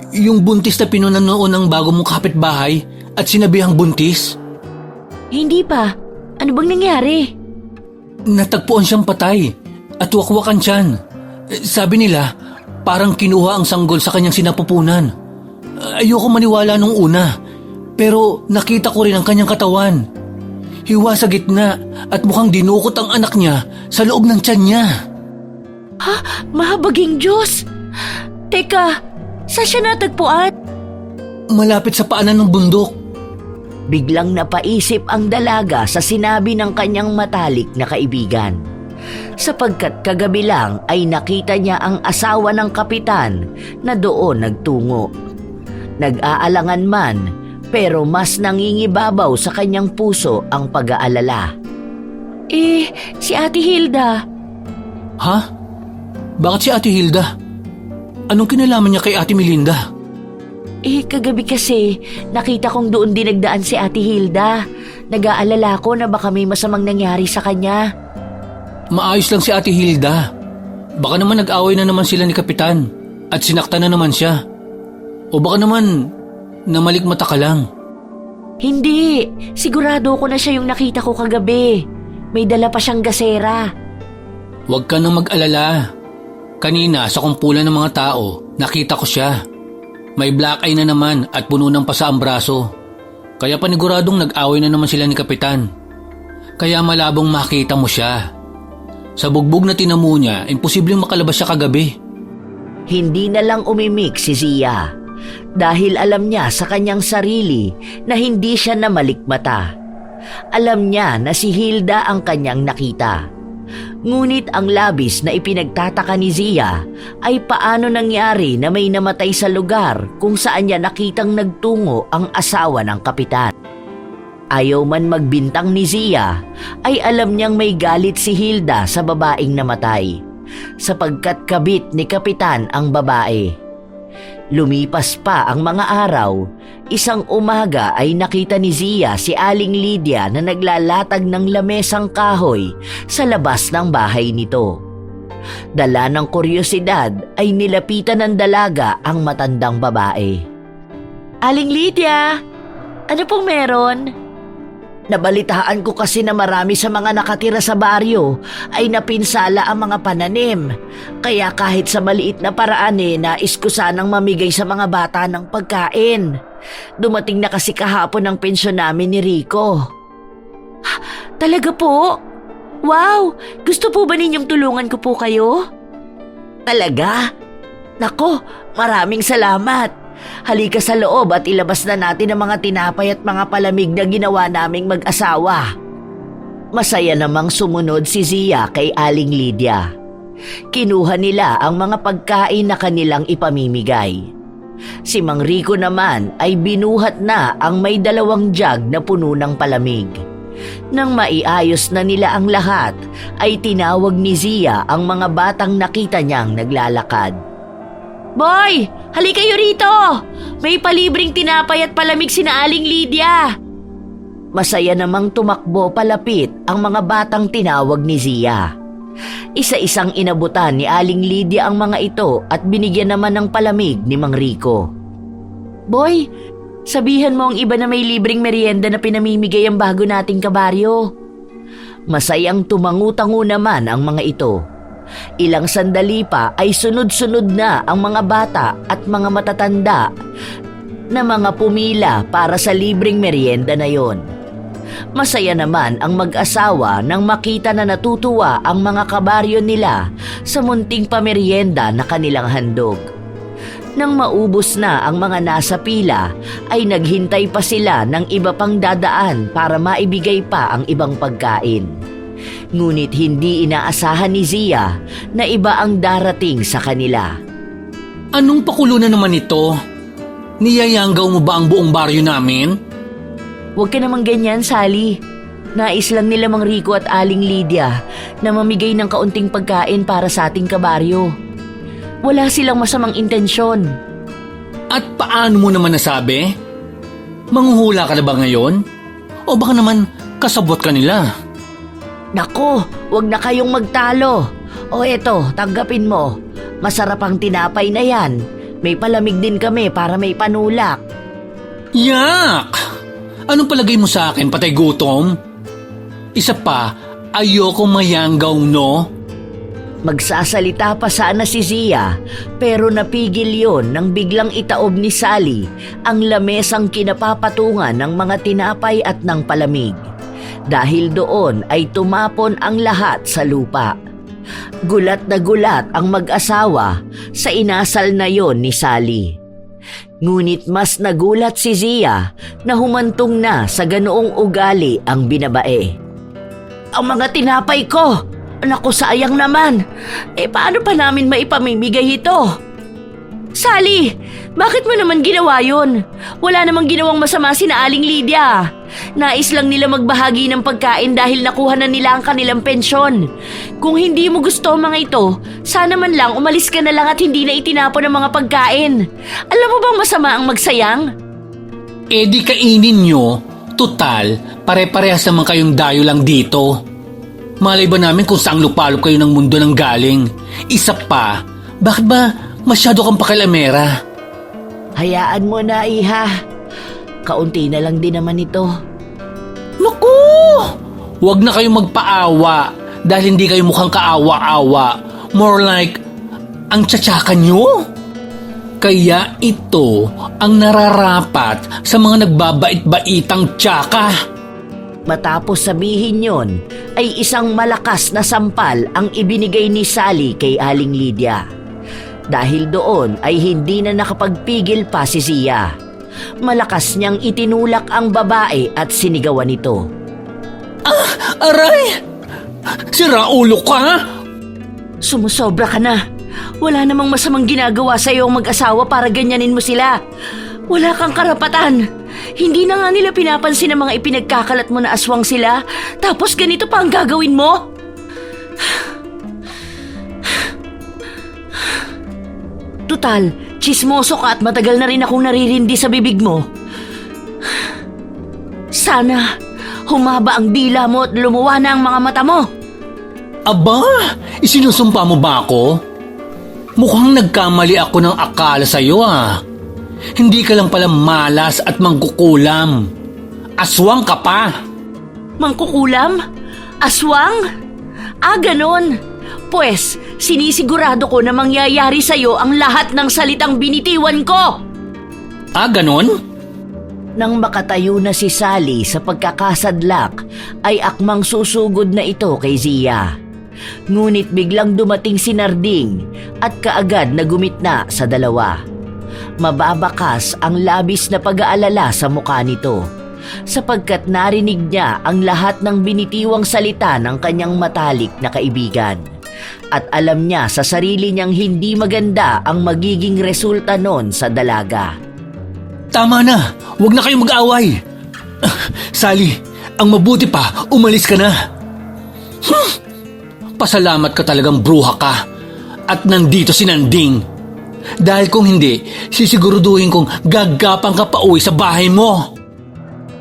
Speaker 2: Yung buntis na pinunan noon ng bago mong kapitbahay at sinabihang buntis?
Speaker 1: Hindi pa. Ano bang nangyari?
Speaker 2: Natagpuan siyang patay at wakwakan siyan. Sabi nila, parang kinuha ang sanggol sa kanyang sinapupunan. Ayoko maniwala nung una, pero nakita ko rin ang kanyang katawan. Hiwa sa gitna at mukhang dinukot ang anak niya sa loob ng tiyan niya.
Speaker 1: Ha? Mahabaging Diyos! Teka, saan siya natagpuan?
Speaker 2: Malapit sa paanan ng bundok.
Speaker 1: Biglang napaisip ang dalaga sa sinabi ng kanyang matalik na kaibigan. Sapagkat kagabi lang ay nakita niya ang asawa ng kapitan na doon nagtungo. Nag-aalangan man, pero mas nangingibabaw sa kanyang puso ang pag-aalala. Si Ate Hilda.
Speaker 2: Ha? Bakit si Ate Hilda? Anong kinalaman niya kay Ate Melinda?
Speaker 1: Kagabi kasi, nakita kong doon din nagdaan si Ate Hilda. Nag-aalala ko na baka may masamang nangyari sa kanya.
Speaker 2: Maayos lang si Ate Hilda. Baka naman nag-away na naman sila ni Kapitan at sinaktan na naman siya. O baka naman namalikmata ka lang.
Speaker 1: Hindi, sigurado ko na siya yung nakita ko kagabi. May dala pa siyang gasera.
Speaker 2: Huwag ka nang mag-alala. Kanina sa kumpulan ng mga tao, nakita ko siya. May black eye na naman at puno ng pasa ang braso. Kaya paniguradong nag-away na naman sila ni Kapitan. Kaya malabong makita mo siya. Sa bugbog na tinamo niya, imposibleng makalabas siya kagabi.
Speaker 1: Hindi na lang umimik si Zia dahil alam niya sa kanyang sarili na hindi siya namalikmata. Alam niya na si Hilda ang kanyang nakita. Ngunit ang labis na ipinagtataka ni Zia ay paano nangyari na may namatay sa lugar kung saan niya nakitang nagtungo ang asawa ng kapitan. Ayaw man magbintang ni Zia, ay alam niyang may galit si Hilda sa babaeng namatay, sapagkat kabit ni kapitan ang babae. Lumipas pa ang mga araw, isang umaga ay nakita ni Zia si Aling Lydia na naglalatag ng lamesang kahoy sa labas ng bahay nito. Dala ng kuryosidad ay nilapitan ng dalaga ang matandang babae. Aling Lydia, ano pong meron? Nabalitaan ko kasi na marami sa mga nakatira sa baryo ay napinsala ang mga pananim. Kaya kahit sa maliit na paraan nais ko sanang mamigay sa mga bata ng pagkain. Dumating na kasi kahapon ang pensyon namin ni Rico. Talaga po? Wow! Gusto po ba ninyong tulungan ko po kayo? Talaga? Nako, maraming salamat. Halika sa loob at ilabas na natin ang mga tinapay at mga palamig na ginawa naming mag-asawa. Masaya namang sumunod si Zia kay Aling Lydia. Kinuha nila ang mga pagkain na kanilang ipamimigay. Si Mang Rico naman ay binuhat na ang may 2 jug na puno ng palamig. Nang maiayos na nila ang lahat, ay tinawag ni Zia ang mga batang nakita niyang naglalakad. Boy, halika kayo rito! May palibreng tinapay at palamig sina Aling Lydia. Masaya namang tumakbo palapit ang mga batang tinawag ni Zia. Isa-isang inabutan ni Aling Lydia ang mga ito at binigyan naman ng palamig ni Mang Rico. Boy, sabihan mo ang iba na may libreng merienda na pinamimigay ang bago nating kabaryo. Masayang tumangu-tangu naman ang mga ito. Ilang sandali pa ay sunod-sunod na ang mga bata at mga matatanda na mga pumila para sa libreng merienda na yon. Masaya naman ang mag-asawa nang makita na natutuwa ang mga kabaryo nila sa munting pamerienda na kanilang handog. Nang maubos na ang mga nasa pila, ay naghintay pa sila ng iba pang dadaan para maibigay pa ang ibang pagkain. Ngunit hindi inaasahan ni Zia na iba ang darating sa kanila.
Speaker 2: Anong pakulo na naman ito? Niyayanggaw mo ba ang buong baryo namin?
Speaker 1: Huwag ka namang ganyan, Sally. Nais lang nila Mang Rico at Aling Lydia na mamigay ng kaunting pagkain para sa ating kabaryo. Wala silang masamang intensyon.
Speaker 2: At paano mo naman nasabi? Manghuhula ka na ba ngayon? O baka naman kasabot ka nila?
Speaker 1: Nako, wag na kayong magtalo. O eto, tanggapin mo. Masarap ang tinapay na yan. May palamig din kami para may panulak.
Speaker 2: Yak! Anong palagay mo sa akin, patay gutom? Isa pa, ayoko mayanggaw, no?
Speaker 1: Magsasalita pa sana si Zia, pero napigil yon nang biglang itaob ni Sally ang lamesang kinapapatungan ng mga tinapay at ng palamig. Dahil doon ay tumapon ang lahat sa lupa. Gulat na gulat ang mag-asawa sa inasal na yon ni Sally. Ngunit mas nagulat si Zia na humantong na sa ganoong ugali ang binabae. Ang mga tinapay ko! Naku, sayang naman. Paano pa namin maipamimigay ito? Sally, Bakit mo naman ginawa yun? Wala namang ginawang masama sina Aling Lydia. Nais lang nila magbahagi ng pagkain dahil nakuha na nila ang kanilang pensyon. Kung hindi mo gusto ang mga ito, sana man lang umalis ka na lang at hindi na itinapon ang mga pagkain. Alam mo bang masama ang magsayang?
Speaker 2: Eh di kainin nyo. Tutal, pare-parehas naman kayong dayo lang dito. Malay ba namin kung saang lupalop kayo ng mundo ng galing? Isa pa, bakit ba masyado kang pakialamera?
Speaker 1: Hayaan mo na, iha. Kaunti na lang din naman ito.
Speaker 2: Naku! Huwag na kayong magpaawa dahil hindi kayo mukhang kaawa-awa. More like, ang tsatsaka nyo? Kaya ito ang nararapat sa mga nagbabait-baitang tsaka.
Speaker 1: Matapos sabihin yon, ay isang malakas na sampal ang ibinigay ni Sally kay Aling Lydia. Dahil doon ay hindi na nakapagpigil pa si Zia. Malakas niyang itinulak ang babae at sinigawan ito.
Speaker 2: Aray! Sira ulo ka!
Speaker 1: Sumusobra ka na. Wala namang masamang ginagawa sa iyo ang mag-asawa para ganyanin mo sila. Wala kang karapatan. Hindi na nga nila pinapansin ang mga ipinagkakalat mo na aswang sila. Tapos ganito pa ang gagawin mo? Tutal, tsismoso ka at matagal na rin akong naririndi sa bibig mo. Sana humaba ang dila mo at lumuwa na ang mga mata mo.
Speaker 2: Aba, isinusumpa mo ba ako? Mukhang nagkamali ako ng akala sa'yo ah. Hindi ka lang pala malas at mangkukulam. Aswang ka pa.
Speaker 1: Mangkukulam? Aswang? Ganon. Pues, sinisigurado ko na mangyayari sa'yo ang lahat ng salitang binitiwan ko.
Speaker 2: Ganon?
Speaker 1: Nang makatayo na si Sally sa pagkakasadlak, ay akmang susugod na ito kay Zia. Ngunit biglang dumating si Narding at kaagad na gumitna sa dalawa. Mababakas ang labis na pag-aalala sa mukha nito, sapagkat narinig niya ang lahat ng binitiwang salita ng kanyang matalik na kaibigan. At alam niya sa sarili niyang hindi maganda ang magiging resulta nun sa dalaga.
Speaker 2: Tama na, huwag na kayong mag-away. Sally, ang mabuti pa, umalis ka na. Pasalamat ka talagang bruha ka. At nandito si Nanding. Dahil kung hindi, sisiguraduhin kong gagapang ka pa uwi sa bahay mo.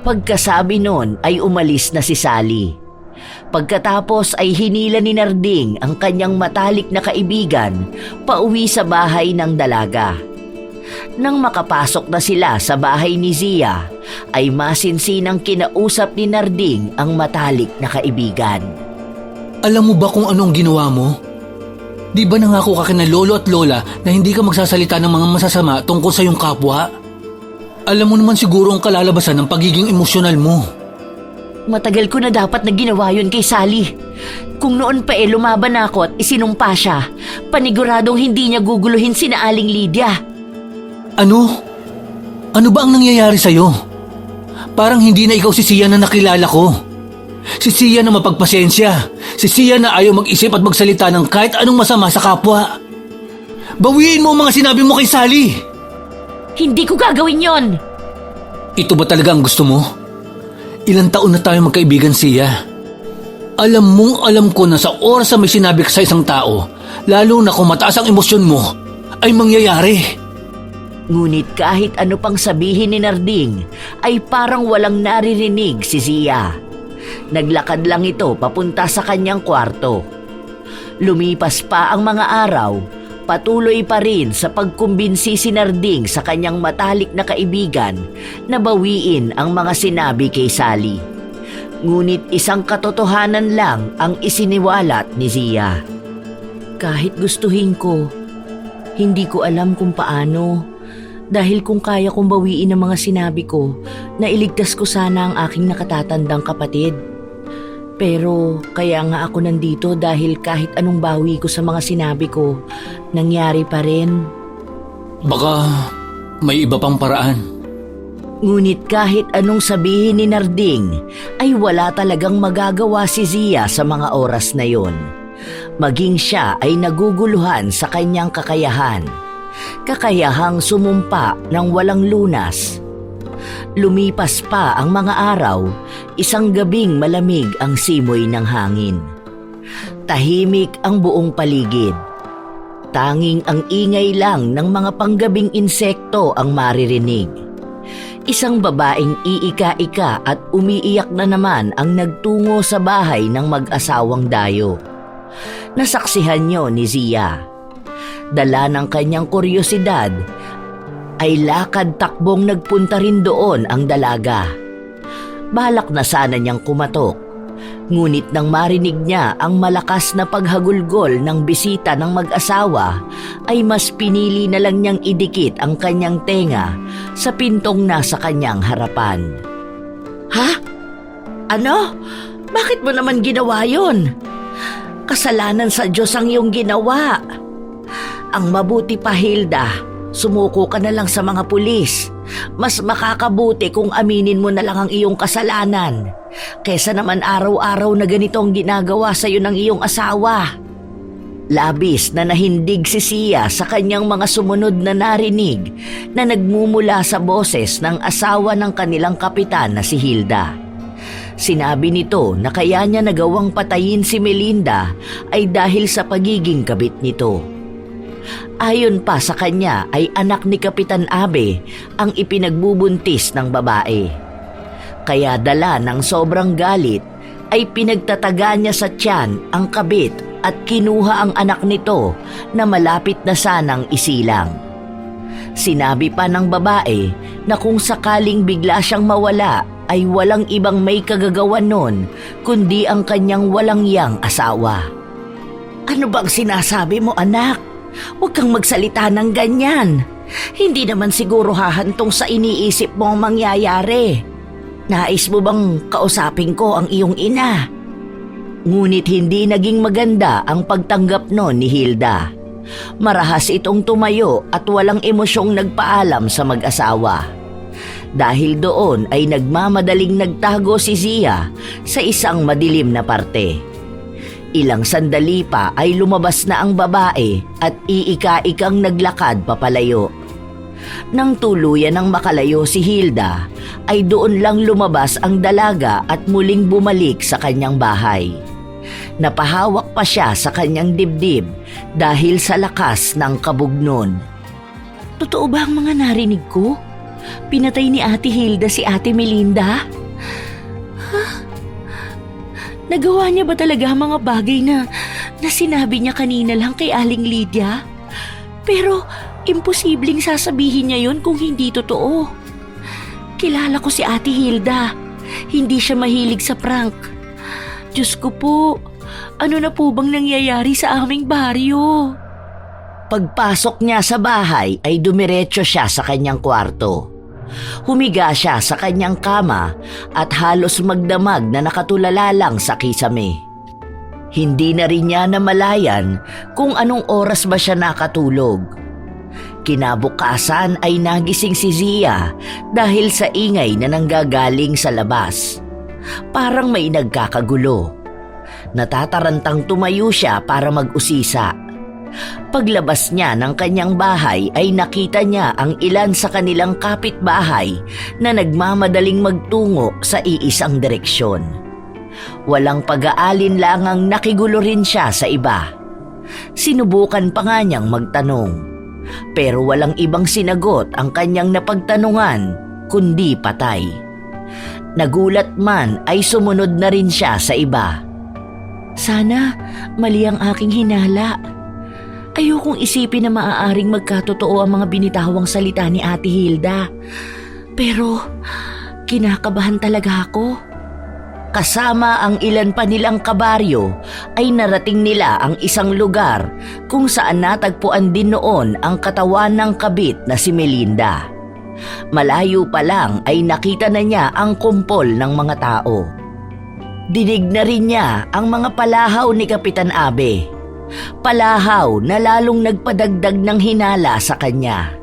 Speaker 1: Pagkasabi nun ay umalis na si Sally. Pagkatapos ay hinila ni Narding ang kanyang matalik na kaibigan pauwi sa bahay ng dalaga. Nang makapasok na sila sa bahay ni Zia, ay masinsinang kinausap ni Narding ang matalik na kaibigan.
Speaker 2: Alam mo ba kung anong ginawa mo? Di ba nangako ka kina lolo at lola na hindi ka magsasalita ng mga masasama tungkol sa iyong kapwa? Alam mo naman siguro ang kalalabasan ng pagiging emosyonal mo.
Speaker 1: Matagal ko na dapat na ginawa yun kay Sally. Kung noon pa lumaban ako at isinumpa siya, paniguradong hindi niya guguluhin sina Aling Lydia.
Speaker 2: Ano? Ano ba ang nangyayari sa'yo? Parang hindi na ikaw si Sia na nakilala ko. Si Sia na mapagpasensya. Si Sia na ayaw mag-isip at magsalita ng kahit anong masama sa kapwa. Bawiin mo ang mga sinabi mo kay Sally.
Speaker 1: Hindi ko gagawin yon.
Speaker 2: Ito ba talaga ang gusto mo? Ilang taon na tayo magkaibigan, Sia. Alam ko na sa oras na may sinabi ka sa isang tao, lalo na kung mataas ang emosyon mo, ay mangyayari.
Speaker 1: Ngunit kahit ano pang sabihin ni Narding, ay parang walang naririnig si Zia. Naglakad lang ito papunta sa kanyang kwarto. Lumipas pa ang mga araw, patuloy pa rin sa pagkumbinsi si Narding sa kanyang matalik na kaibigan na bawiin ang mga sinabi kay Sally. Ngunit isang katotohanan lang ang isiniwalat ni Zia. Kahit gustuhin ko, hindi ko alam kung paano. Dahil kung kaya kong bawiin ang mga sinabi ko, nailigtas ko sana ang aking nakatatandang kapatid. Pero kaya nga ako nandito dahil kahit anong bawi ko sa mga sinabi ko, nangyari pa rin.
Speaker 2: Baka may iba pang paraan.
Speaker 1: Ngunit kahit anong sabihin ni Narding, ay wala talagang magagawa si Zia sa mga oras na yon. Maging siya ay naguguluhan sa kanyang kakayahan. kakayahang sumumpa ng walang lunas. Lumipas pa ang mga araw, isang gabing malamig ang simoy ng hangin. Tahimik ang buong paligid. Tanging ang ingay lang ng mga panggabing insekto ang maririnig. Isang babaeng iika-ika at umiiyak na naman ang nagtungo sa bahay ng mag-asawang dayo. Nasaksihan niyo ni Zia. Dala ng kanyang kuryosidad, ay lakad-takbong nagpunta rin doon ang dalaga. Balak na sana niyang kumatok, ngunit nang marinig niya ang malakas na paghagulgol ng bisita ng mag-asawa, ay mas pinili na lang niyang idikit ang kanyang tenga sa pintong nasa kanyang harapan. Ha? Ano? Bakit mo naman ginawa yun? Kasalanan sa Diyos ang iyong ginawa. Ang mabuti pa, Hilda, sumuko ka na lang sa mga pulis. Mas makakabuti kung aminin mo na lang ang iyong kasalanan, kaysa naman araw-araw na ganito ang ginagawa sa iyo ng iyong asawa. Labis na nahindig si Sia sa kanyang mga sumunod na narinig na nagmumula sa boses ng asawa ng kanilang kapitan na si Hilda. Sinabi nito na kaya niya nagawang patayin si Melinda ay dahil sa pagiging kabit nito. Ayon pa sa kanya ay anak ni Kapitan Abe ang ipinagbubuntis ng babae. Kaya dala ng sobrang galit ay pinagtataga niya sa tiyan ang kabit at kinuha ang anak nito na malapit na sanang isilang. Sinabi pa ng babae na kung sakaling bigla siyang mawala ay walang ibang may kagagawan nun kundi ang kanyang walang-yang asawa. Ano bang sinasabi mo, anak? Huwag kang magsalita ng ganyan. Hindi naman siguro hahantong sa iniisip mo ang mangyayari. Nais mo bang kausapin ko ang iyong ina? Ngunit hindi naging maganda ang pagtanggap noon ni Hilda. Marahas itong tumayo at walang emosyong nagpaalam sa mag-asawa. Dahil doon ay nagmamadaling nagtago si Zia sa isang madilim na parte. Ilang sandali pa ay lumabas na ang babae at iika-ikang naglakad papalayo. Nang tuluyan ng makalayo si Hilda, ay doon lang lumabas ang dalaga at muling bumalik sa kanyang bahay. Napahawak pa siya sa kanyang dibdib dahil sa lakas ng kabugnon. Totoo ba ang mga narinig ko? Pinatay ni Ate Hilda si Ate Melinda? Nagawa niya ba talaga ang mga bagay na sinabi niya kanina lang kay Aling Lydia? Pero imposibleng sasabihin niya yun kung hindi totoo. Kilala ko si Ate Hilda. Hindi siya mahilig sa prank. Diyos ko po, ano na po bang nangyayari sa aming baryo? Pagpasok niya sa bahay ay dumiretso siya sa kanyang kwarto. Humiga siya sa kanyang kama at halos magdamag na nakatulala lang sa kisame. Hindi na rin niya namalayan kung anong oras ba siya nakatulog. Kinabukasan ay nagising si Zia dahil sa ingay na nanggagaling sa labas. Parang may nagkakagulo. Natatarantang tumayo siya para mag-usisa. Paglabas niya ng kanyang bahay ay nakita niya ang ilan sa kanilang kapitbahay na nagmamadaling magtungo sa iisang direksyon. Walang pag-aalinlangang nakigulo rin siya sa iba. Sinubukan pa nga niyang magtanong, pero walang ibang sinagot ang kanyang napagtanungan kundi patay. Nagulat man ay sumunod na rin siya sa iba. Sana mali ang aking hinala. Ayokong isipin na maaaring magkatotoo ang mga binitawang salita ni Ate Hilda. Pero kinakabahan talaga ako. Kasama ang ilan pa nilang kabaryo ay narating nila ang isang lugar kung saan natagpuan din noon ang katawan ng kabit na si Melinda. Malayo pa lang ay nakita na niya ang kumpol ng mga tao. Dinig na rin niya ang mga palahaw ni Kapitan Abe. Palahaw na lalong nagpadagdag ng hinala sa kanya.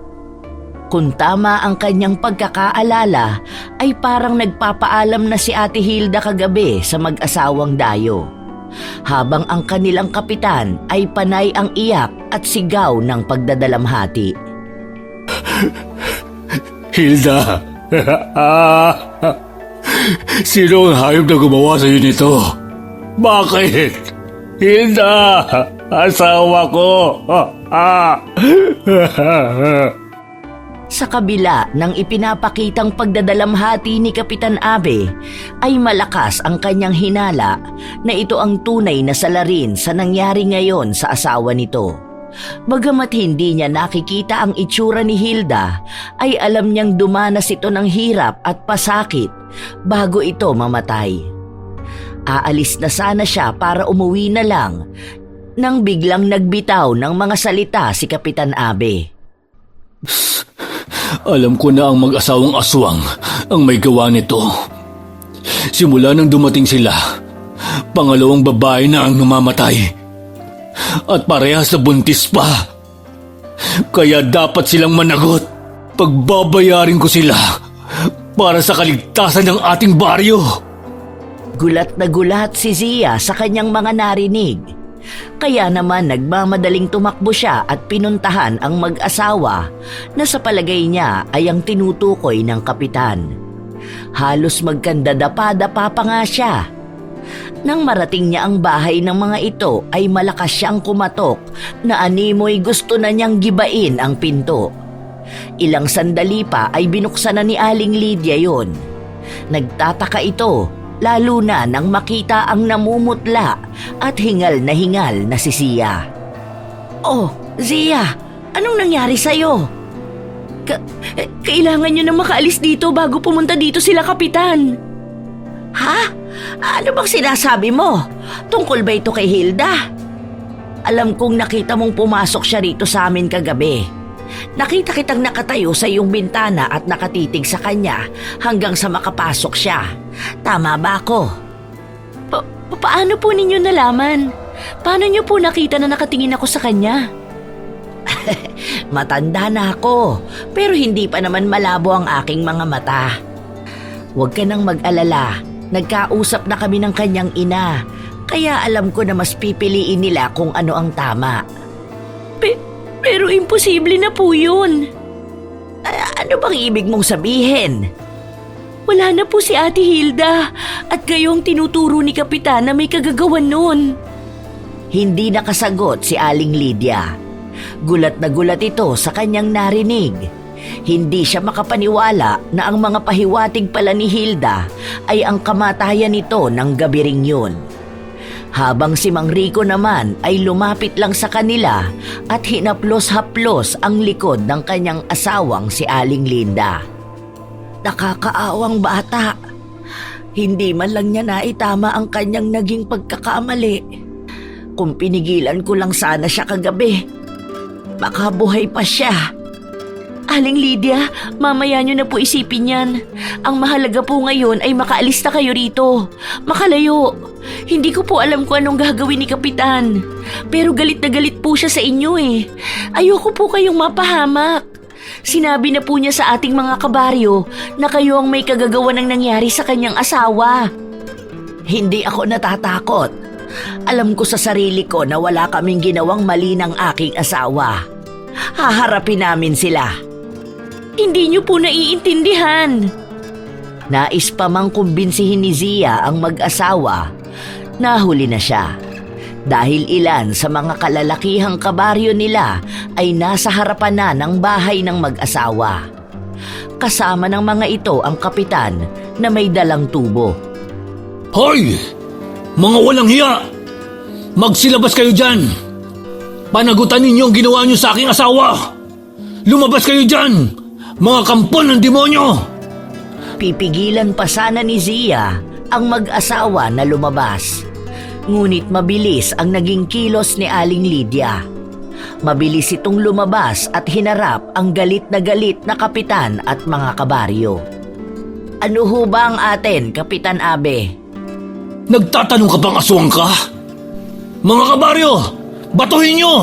Speaker 1: Kung tama ang kanyang pagkakaalala, ay parang nagpapaalam na si Ate Hilda kagabi sa mag-asawang dayo, habang ang kanilang kapitan ay panay ang iyak at sigaw ng pagdadalamhati.
Speaker 2: Hilda! Sino ang hayop na gumawa sa'yo nito? Bakit? Hilda! Asawa ko!
Speaker 1: Sa kabila ng ipinapakitang pagdadalamhati ni Kapitan Abe, ay malakas ang kanyang hinala na ito ang tunay na salarin sa nangyari ngayon sa asawa nito. Bagamat hindi niya nakikita ang itsura ni Hilda, ay alam niyang dumanas ito ng hirap at pasakit bago ito mamatay. Aalis na sana siya para umuwi na lang nang biglang nagbitaw ng mga salita si Kapitan Abe.
Speaker 2: Alam ko na ang mag-asawang aswang ang may gawa nito. Simula nang dumating sila, pangalawang babae na ang namamatay. At parehas na buntis pa. Kaya dapat silang managot. Pagbabayarin ko sila para sa kaligtasan ng ating baryo.
Speaker 1: Gulat na gulat si Zia sa kanyang mga narinig. Kaya naman nagmamadaling tumakbo siya at pinuntahan ang mag-asawa na sa palagay niya ay ang tinutukoy ng kapitan. Halos magkandadapa-dapa pa nga siya. Nang marating niya ang bahay ng mga ito ay malakas siyang kumatok na animoy gusto na niyang gibain ang pinto. Ilang sandali pa ay binuksan na ni Aling Lydia yon. Nagtataka ito lalo na nang makita ang namumutla at hingal na si Zia. Oh, Zia, anong nangyari sa'yo? Kailangan niyo na makaalis dito bago pumunta dito sila kapitan. Ha? Ano bang sinasabi mo? Tungkol ba ito kay Hilda? Alam kong nakita mong pumasok siya rito sa amin kagabi. Nakita kitang nakatayo sa iyong bintana at nakatitig sa kanya hanggang sa makapasok siya. Tama ba ako? Paano po ninyo nalaman? Paano niyo po nakita na nakatingin ako sa kanya? Matanda na ako, pero hindi pa naman malabo ang aking mga mata. Huwag ka nang mag-alala. Nagkausap na kami ng kanyang ina, kaya alam ko na mas pipiliin nila kung ano ang tama. Pero imposible na po yun. Ano bang ibig mong sabihin? Wala na po si Ate Hilda at kayong tinuturo ni Kapitan na may kagagawan nun. Hindi nakasagot si Aling Lydia. Gulat na gulat ito sa kanyang narinig. Hindi siya makapaniwala na ang mga pahiwatig pala ni Hilda ay ang kamatayan nito ng gabi ring yun. Habang si Mang Rico naman ay lumapit lang sa kanila at hinaplos-haplos ang likod ng kanyang asawang si Aling Linda. Nakakaawang bata. Hindi man lang niya naitama ang kanyang naging pagkakamali. Kung pinigilan ko lang sana siya kagabi, baka buhay pa siya. Aling Lydia, mamaya nyo na po isipin yan. Ang mahalaga po ngayon ay makaalis na kayo rito. Makalayo. Hindi ko po alam kung anong gagawin ni Kapitan. Pero galit na galit po siya sa inyo eh. Ayoko po kayong mapahamak. Sinabi na po niya sa ating mga kabaryo na kayo ang may kagagawan ng nangyari sa kanyang asawa. Hindi ako natatakot. Alam ko sa sarili ko na wala kaming ginawang mali ng aking asawa. Haharapin namin sila. Hindi niyo po naiintindihan. Nais pa mang kumbinsihin ni Zia ang mag-asawa. Nahuli na siya. Dahil ilan sa mga kalalakihang kabaryo nila ay nasa harapan na ng bahay ng mag-asawa. Kasama ng mga ito ang kapitan na may dalang tubo.
Speaker 2: Hoy! Mga walang hiya! Magsilabas kayo dyan! Panagutan ninyo ang ginawa niyo sa aking asawa! Lumabas kayo dyan! Mga kampon ng demonyo!
Speaker 1: Pipigilan pa sana ni Zia ang mag-asawa na lumabas. Ngunit mabilis ang naging kilos ni Aling Lydia. Mabilis itong lumabas at hinarap ang galit na kapitan at mga kabaryo. Ano ho ba ang atin, Kapitan Abe?
Speaker 2: Nagtatanong ka bang aswang ka? Mga kabaryo, batuhin nyo!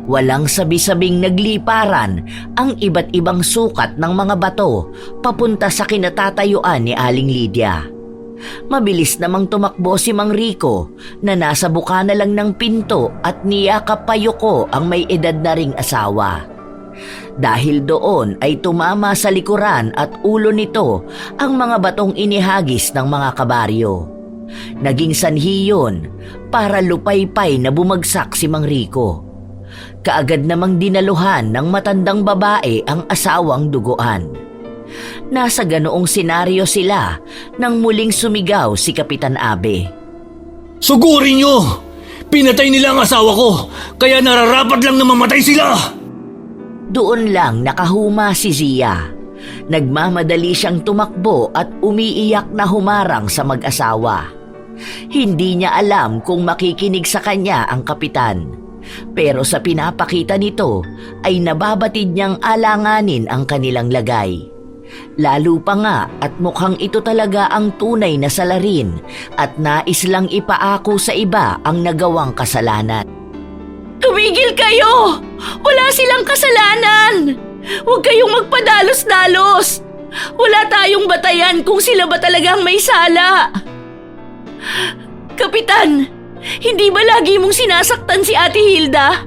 Speaker 1: Walang sabi-sabing nagliparan ang iba't ibang sukat ng mga bato papunta sa kinatatayuan ni Aling Lydia. Mabilis namang tumakbo si Mang Rico na nasa buka na lang ng pinto at niyakap pa Yoko ang may edad na ring asawa. Dahil doon ay tumama sa likuran at ulo nito ang mga batong inihagis ng mga kabaryo. Naging sanhi yun para lupaypay na bumagsak si Mang Rico. Kaagad namang dinaluhan ng matandang babae ang asawang duguan. Nasa ganoong senaryo sila nang muling sumigaw si Kapitan Abe.
Speaker 2: Sugurin nyo! Pinatay nila ang asawa ko, kaya nararapat lang na mamatay sila!
Speaker 1: Doon lang nakahuma si Zia. Nagmamadali siyang tumakbo at umiiyak na humarang sa mag-asawa. Hindi niya alam kung makikinig sa kanya ang kapitan. Pero sa pinapakita nito ay nababatid niyang alanganin ang kanilang lagay. Lalo pa nga at mukhang ito talaga ang tunay na salarin at nais lang ipaako sa iba ang nagawang kasalanan. Tumigil kayo! Wala silang kasalanan! Huwag kayong magpadalos-dalos! Wala tayong batayan kung sila ba talagang may sala! Kapitan, hindi ba lagi mong sinasaktan si Ate Hilda?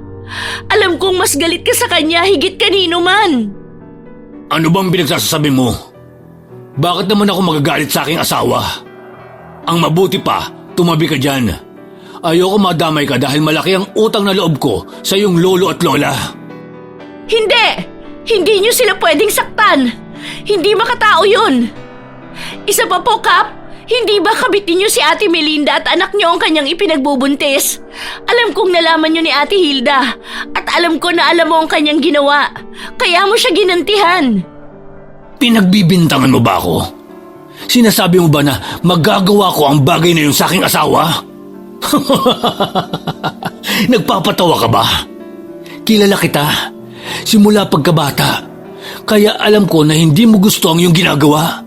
Speaker 1: Alam kong mas galit ka sa kanya higit kanino man.
Speaker 2: Ano bang pinagsasasabi mo? Bakit naman ako magagalit sa aking asawa? Ang mabuti pa, tumabi ka dyan. Ayoko madamay ka dahil malaki ang utang na loob ko sa iyong lolo at lola.
Speaker 1: Hindi! Hindi niyo sila pwedeng saktan! Hindi makatao yun! Isa pa po, Kap, hindi ba kabit niyo si Ate Melinda at anak niyo ang kanyang ipinagbubuntis? Alam kong nalaman niyo ni Ate Hilda at alam ko na alam mo ang kanyang ginawa. Kaya mo siya ginantihan.
Speaker 2: Pinagbibintangan mo ba ako? Sinasabi mo ba na magagawa ko ang bagay na yun sa aking asawa? Nagpapatawa ka ba? Kilala kita simula pagkabata, kaya alam ko na hindi mo gusto ang iyong ginagawa.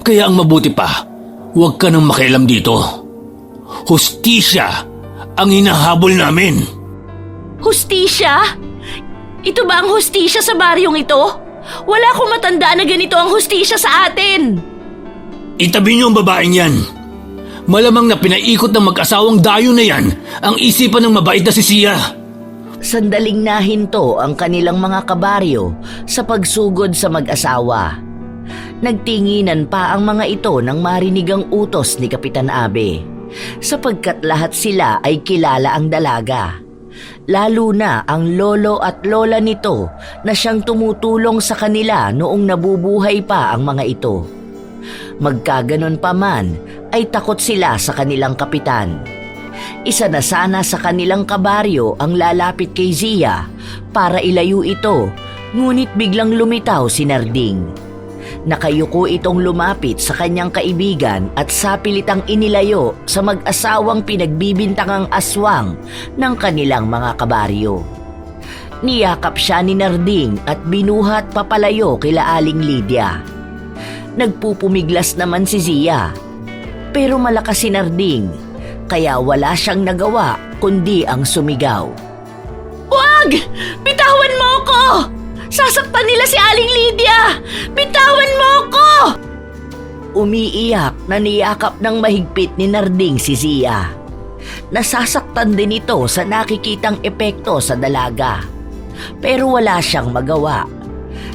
Speaker 2: Kaya ang mabuti pa, huwag ka nang makialam dito. Hustisya ang hinahabol namin.
Speaker 1: Hustisya? Ito ba ang hustisya sa baryong ito? Wala akong matanda na ganito ang hustisya sa atin.
Speaker 2: Itabi niyo ang babaeng yan. Malamang na pinaikot ng mag-asawang dayo na yan ang isipan ng mabait na si Sia.
Speaker 1: Sandaling nahinto ang kanilang mga kabaryo sa pagsugod sa mag-asawa. Nagtinginan pa ang mga ito nang marinig ang utos ni Kapitan Abe, sapagkat lahat sila ay kilala ang dalaga. Lalo na ang lolo at lola nito na siyang tumutulong sa kanila noong nabubuhay pa ang mga ito. Magkaganon pa man ay takot sila sa kanilang kapitan. Isa na sana sa kanilang kabaryo ang lalapit kay Zia para ilayo ito, ngunit biglang lumitaw si Narding. Nakayuko itong lumapit sa kanyang kaibigan at sapilitang inilayo sa mag-asawang pinagbibintangang aswang ng kanilang mga kabaryo. Niyakap siya ni Narding at binuhat papalayo kila Aling Lydia. Nagpupumiglas naman si Zia, pero malakas si Narding, kaya wala siyang nagawa kundi ang sumigaw. Wag! Bitawan mo ko! Sasaktan nila si Aling Lydia! Bitawan mo ko! Umiiyak na niyakap ng mahigpit ni Narding si Zia. Nasasaktan din ito sa nakikitang epekto sa dalaga. Pero wala siyang magawa.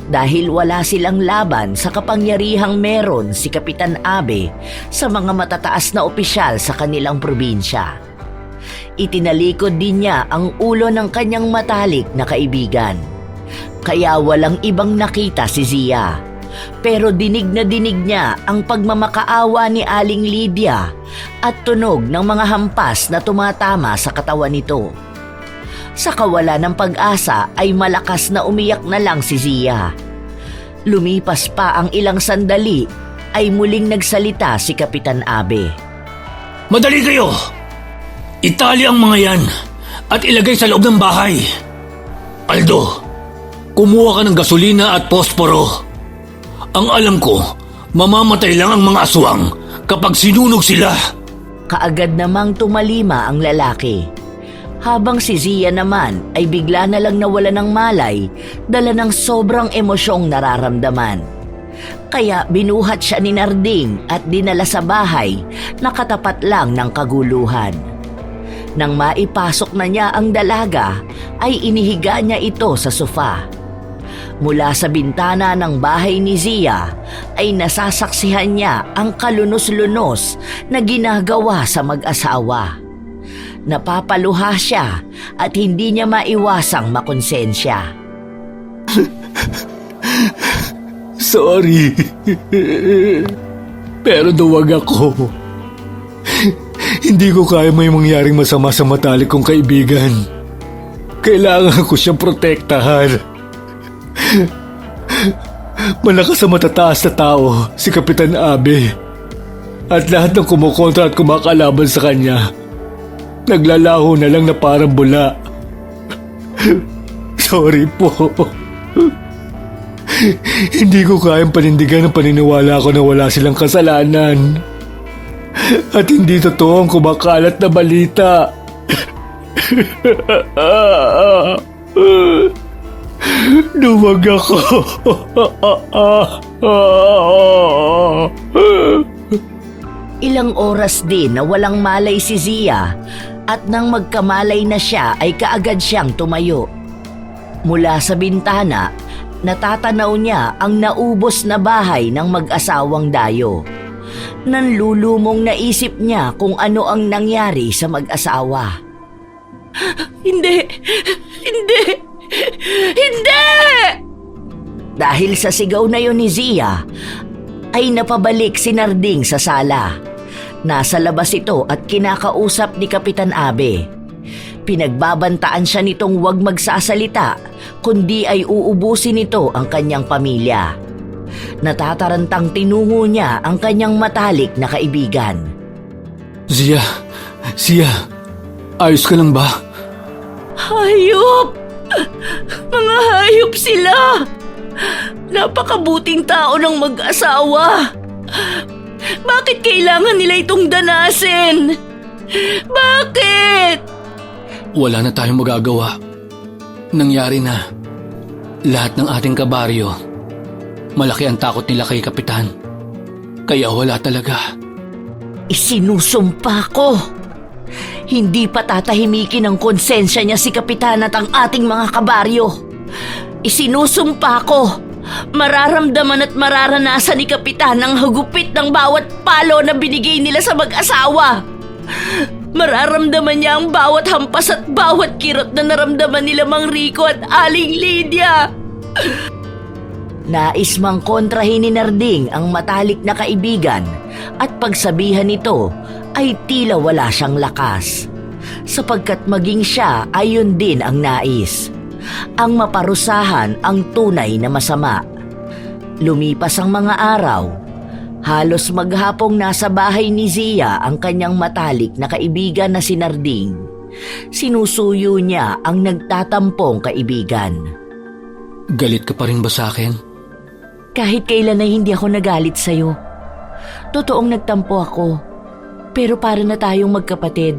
Speaker 1: Dahil wala silang laban sa kapangyarihang meron si Kapitan Abe sa mga matataas na opisyal sa kanilang probinsya. Itinalikod din niya ang ulo ng kanyang matalik na kaibigan. Kaya walang ibang nakita si Zia. Pero dinig na dinig niya ang pagmamakaawa ni Aling Lydia at tunog ng mga hampas na tumatama sa katawan nito. Sa kawalan ng pag-asa ay malakas na umiyak na lang si Zia. Lumipas pa ang ilang sandali ay muling nagsalita si Kapitan Abe.
Speaker 2: Madali kayo! Itali ang mga yan at ilagay sa loob ng bahay. Aldo, kumuha ka ng gasolina at posporo. Ang alam ko, mamamatay lang ang mga aswang kapag sinunog sila.
Speaker 1: Kaagad namang tumalima ang lalaki. Habang si Zia naman ay bigla na lang nawala ng malay, dala ng sobrang emosyong nararamdaman. Kaya binuhat siya ni Narding at dinala sa bahay na katapat lang ng kaguluhan. Nang maipasok na niya ang dalaga, ay inihiga niya ito sa sofa. Mula sa bintana ng bahay ni Zia ay nasasaksihan niya ang kalunos-lunos na ginagawa sa mag-asawa. Napapaluha siya at hindi niya maiwasang makonsensya.
Speaker 2: Sorry. Pero duwag ako. Hindi ko kaya may mangyaring masama sa matalik kong kaibigan. Kailangan ko siyang protektahan. Malakas sa matataas na tao, si Kapitan Abe. At lahat ng kumukontra at kumakalaban sa kanya, naglalaho na lang na parang bula. Sorry po. Hindi ko kayang panindigan ang paniniwala ko na wala silang kasalanan. At hindi totoo ang kumakalat na balita. Duwag ako.
Speaker 1: Ilang oras din na walang malay si Zia at nang magkamalay na siya ay kaagad siyang tumayo. Mula sa bintana, natatanaw niya ang naubos na bahay ng mag-asawang Dayo. Nanlulumong naisip niya kung ano ang nangyari sa mag-asawa. Hindi! Hindi! Hindi! Dahil sa sigaw na yun ni Zia, ay napabalik si Narding sa sala. Nasa labas ito at kinakausap ni Kapitan Abe. Pinagbabantaan siya nitong huwag magsasalita, kundi ay uubusin nito ang kanyang pamilya. Natatarantang tinungo niya ang kanyang matalik na kaibigan.
Speaker 2: Zia, ayos ka lang ba?
Speaker 1: Hayop! Mga hayop sila! Napakabuting tao ng mag-asawa. Bakit kailangan nila itong danasin? Bakit?
Speaker 2: Wala na tayong magagawa. Nangyari na. Lahat ng ating kabaryo, malaki ang takot nila kay Kapitan. Kaya wala talaga.
Speaker 1: Isinusumpa ko. Hindi pa tatahimikin ang konsensya niya si Kapitan at ang ating mga kabaryo. Isinusumpa ko. Mararamdaman at mararanasan ni Kapitan ang hagupit ng bawat palo na binigay nila sa mag-asawa. Mararamdaman niya ang bawat hampas at bawat kirot na naramdaman nila Mang Rico at Aling Lydia. Nais mang kontrahin ni Narding ang matalik na kaibigan at pagsabihan nito ay tila wala siyang lakas. Sapagkat maging siya ay yun din ang nais. Ang maparusahan ang tunay na masama. Lumipas ang mga araw. Halos maghapong nasa bahay ni Zia ang kanyang matalik na kaibigan na si Narding. Sinusuyo niya ang nagtatampong kaibigan.
Speaker 2: Galit ka pa rin ba sa akin?
Speaker 1: Kahit kailan ay hindi ako nagalit sa'yo. Totoong nagtampo ako. Pero para na tayong magkapatid.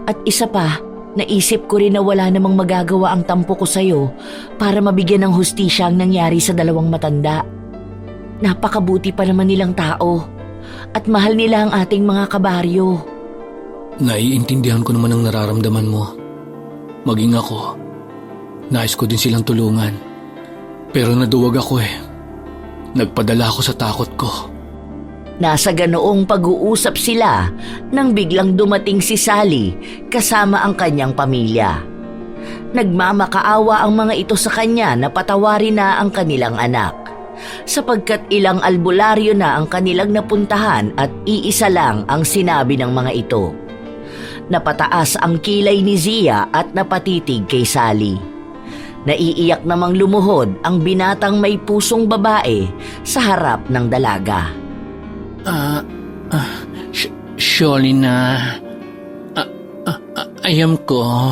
Speaker 1: At isa pa, naisip ko rin na wala namang magagawa ang tampo ko sa'yo para mabigyan ng hustisya ang nangyari sa dalawang matanda. Napakabuti pa naman nilang tao at mahal nila ang ating mga kabaryo.
Speaker 2: Naiintindihan ko naman ang nararamdaman mo. Maging ako, nais ko din silang tulungan. Pero naduwag ako eh. Nagpadala ako sa takot ko.
Speaker 1: Nasa ganoong pag-uusap sila nang biglang dumating si Sally kasama ang kanyang pamilya. Nagmamakaawa ang mga ito sa kanya na patawarin na ang kanilang anak. Sapagkat ilang albularyo na ang kanilang napuntahan at iisa lang ang sinabi ng mga ito. Napataas ang kilay ni Zia at napatitig kay Sally. Naiiyak namang lumuhod ang binatang may pusong babae sa harap ng dalaga.
Speaker 2: Surely na, ayam ko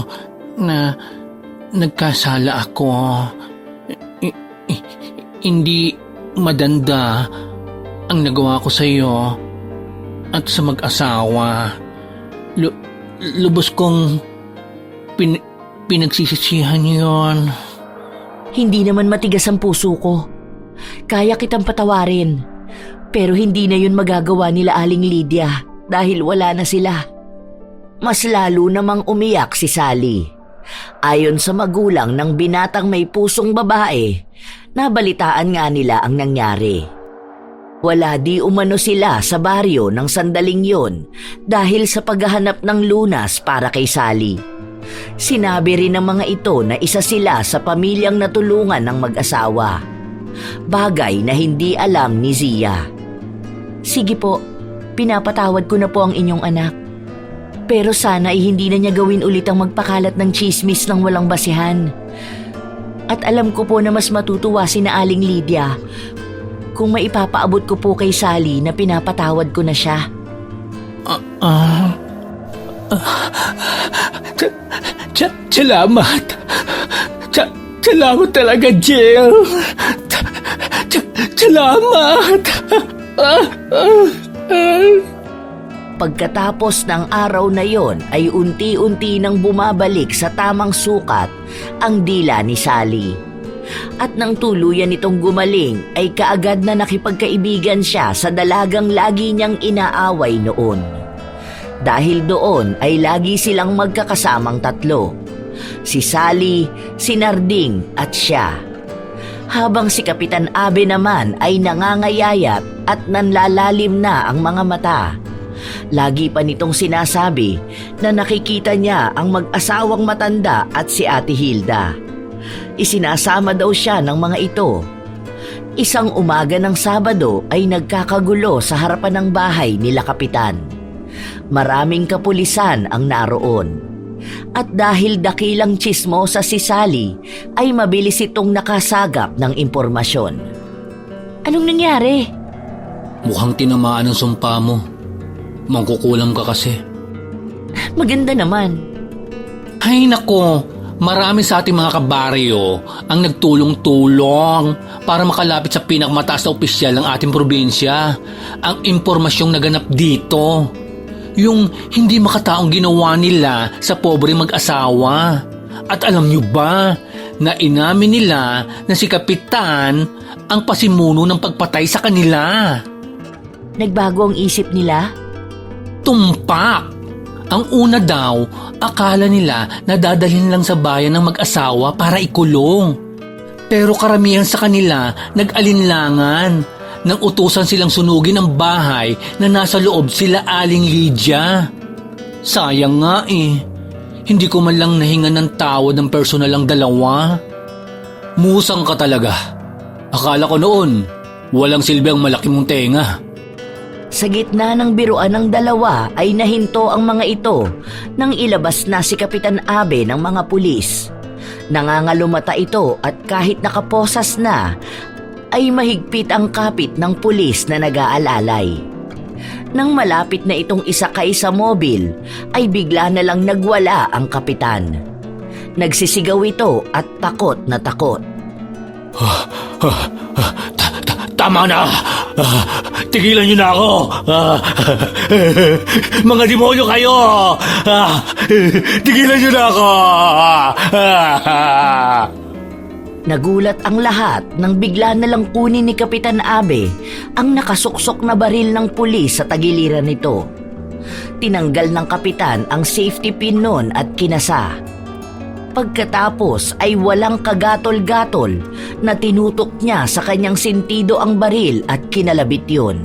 Speaker 2: na nagkasala ako. Hindi madanda ang nagawa ko sa iyo at sa mag-asawa. Lubos kong pinagsisisihan yon.
Speaker 1: Hindi naman matigas ang puso ko. Kaya kitang patawarin. Pero hindi na yun magagawa nila Aling Lydia dahil wala na sila. Mas lalo namang umiyak si Sally. Ayon sa magulang ng binatang may pusong babae, Nabalitaan nga nila ang nangyari. Wala di umano sila sa baryo ng sandaling yon dahil sa paghahanap ng lunas para kay Sally. Sinabi rin ng mga ito na isa sila sa pamilyang natulungan ng mag-asawa. Bagay na hindi alam ni Zia. Sige po, pinapatawad ko na po ang inyong anak. Pero sana ay hindi na niya gawin ulit ang magpakalat ng chismis ng walang basihan. At alam ko po na mas matutuwa si na Aling Lydia kung maipapaabot ko po kay Sally na pinapatawad ko na siya.
Speaker 2: Salamat. Salamat talaga, Jill. Salamat.
Speaker 1: Pagkatapos ng araw na yon ay unti-unti nang bumabalik sa tamang sukat ang dila ni Sally. At nang tuluyan itong gumaling ay kaagad na nakipagkaibigan siya sa dalagang lagi niyang inaaway noon. Dahil doon ay lagi silang magkakasamang tatlo. Si Sally, si Narding at siya. Habang si Kapitan Abe naman ay nangangayayat at nanlalalim na ang mga mata. Lagi pa nitong sinasabi na nakikita niya ang mag-asawang matanda at si Ate Hilda. Isinasama daw siya ng mga ito. Isang umaga ng Sabado ay nagkakagulo sa harapan ng bahay nila Kapitan. Maraming kapulisan ang naroon. At dahil dakilang tsismosa si Sally, ay mabilis itong nakasagap ng impormasyon. Anong nangyari?
Speaker 2: Mukhang tinamaan ang sumpa mo. Mangkukulam ka kasi.
Speaker 1: Maganda naman.
Speaker 2: Ay nako, marami sa ating mga kabaryo ang nagtulong-tulong para makalapit sa pinakamataas na opisyal ng ating probinsya. Ang impormasyong naganap dito. Yung hindi makataong ginawa nila sa pobre mag-asawa. At alam nyo ba na inamin nila na si Kapitan ang pasimuno ng pagpatay sa kanila?
Speaker 1: Nagbago ang isip nila?
Speaker 2: Tumpak! Ang una daw, akala nila na dadalhin lang sa bayan ng mag-asawa para ikulong. Pero karamihan sa kanila nag-alinlangan nang utusan silang sunugin ang bahay na nasa loob sila Aling Lydia. Sayang nga eh, hindi ko man lang nahingan ng tawad ng personal ang dalawa. Musang ka talaga. Akala ko noon, walang silbi ang malaki mong tenga.
Speaker 1: Sa gitna ng biruan ng dalawa ay nahinto ang mga ito nang ilabas na si Kapitan Abe ng mga pulis. Nangangalumata ito at kahit nakaposas na, ay mahigpit ang kapit ng pulis na nag-aalalay. Nang malapit na itong isakay sa mobil, ay bigla na lang nagwala ang kapitan. Nagsisigaw ito at takot na takot.
Speaker 2: Tama na! Tigilan niyo na ako! Mga demonyo kayo! Tigilan niyo na ako!
Speaker 1: Nagulat ang lahat nang bigla na lang kunin ni Kapitan Abe ang nakasuksok na baril ng pulis sa tagiliran nito. Tinanggal ng kapitan ang safety pin nun at kinasa. Pagkatapos ay walang kagatol-gatol na tinutok niya sa kanyang sentido ang baril at kinalabit yun.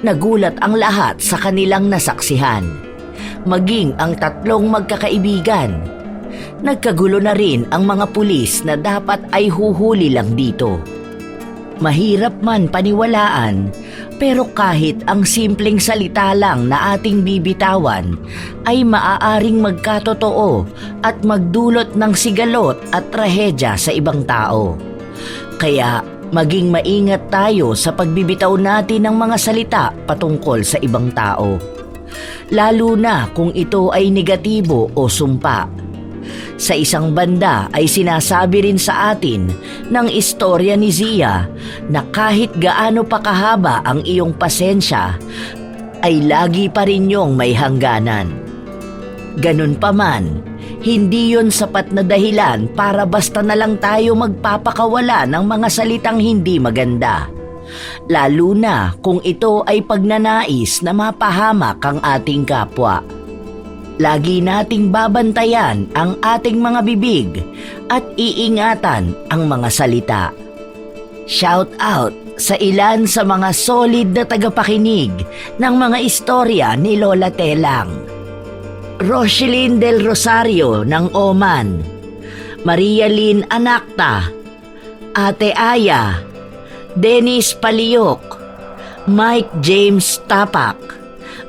Speaker 1: Nagulat ang lahat sa kanilang nasaksihan, maging ang tatlong magkakaibigan. Nagkagulo na rin ang mga pulis na dapat ay huhuli lang dito. Mahirap man paniwalaan, pero kahit ang simpleng salita lang na ating bibitawan ay maaaring magkatotoo at magdulot ng sigalot at trahedya sa ibang tao. Kaya maging maingat tayo sa pagbibitaw natin ng mga salita patungkol sa ibang tao. Lalo na kung ito ay negatibo o sumpa. Sa isang banda ay sinasabi rin sa atin ng istorya ni Zia na kahit gaano pa kahaba ang iyong pasensya, ay lagi pa rin yung may hangganan. Ganun pa man, hindi yon sapat na dahilan para basta na lang tayo magpapakawala ng mga salitang hindi maganda. Lalo na kung ito ay pagnanais na mapahamak ang ating kapwa. Lagi nating babantayan ang ating mga bibig at iingatan ang mga salita. Shout out sa ilan sa mga solid na tagapakinig ng mga istorya ni Lola Telang. Roselyn Del Rosario ng Oman, Maria Lynn Anacta, Ate Aya, Dennis Paliyok, Mike James Tapak,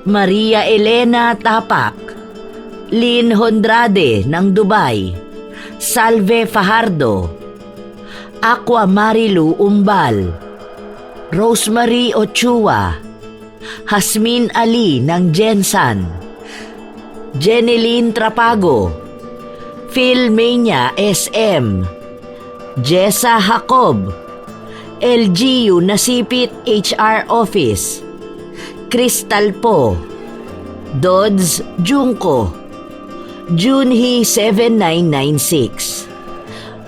Speaker 1: Maria Elena Tapak, Lynn Hondrade ng Dubai, Salve Fajardo, Aqua Marilu Umbal, Rosemary Ochua, Hasmin Ali ng Jensan, Jeneline Trapago, Phil Mania SM, Jessa Jacob, LGU Nasipit HR Office, Crystal Po, Dodds Junko, Junhee 7996,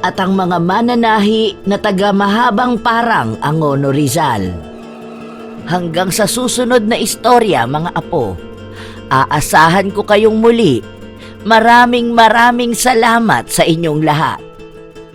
Speaker 1: at ang mga mananahi na taga Mahabang Parang, Angono, Rizal. Hanggang sa susunod na istorya, mga apo, aasahan ko kayong muli. Maraming salamat sa inyong lahat.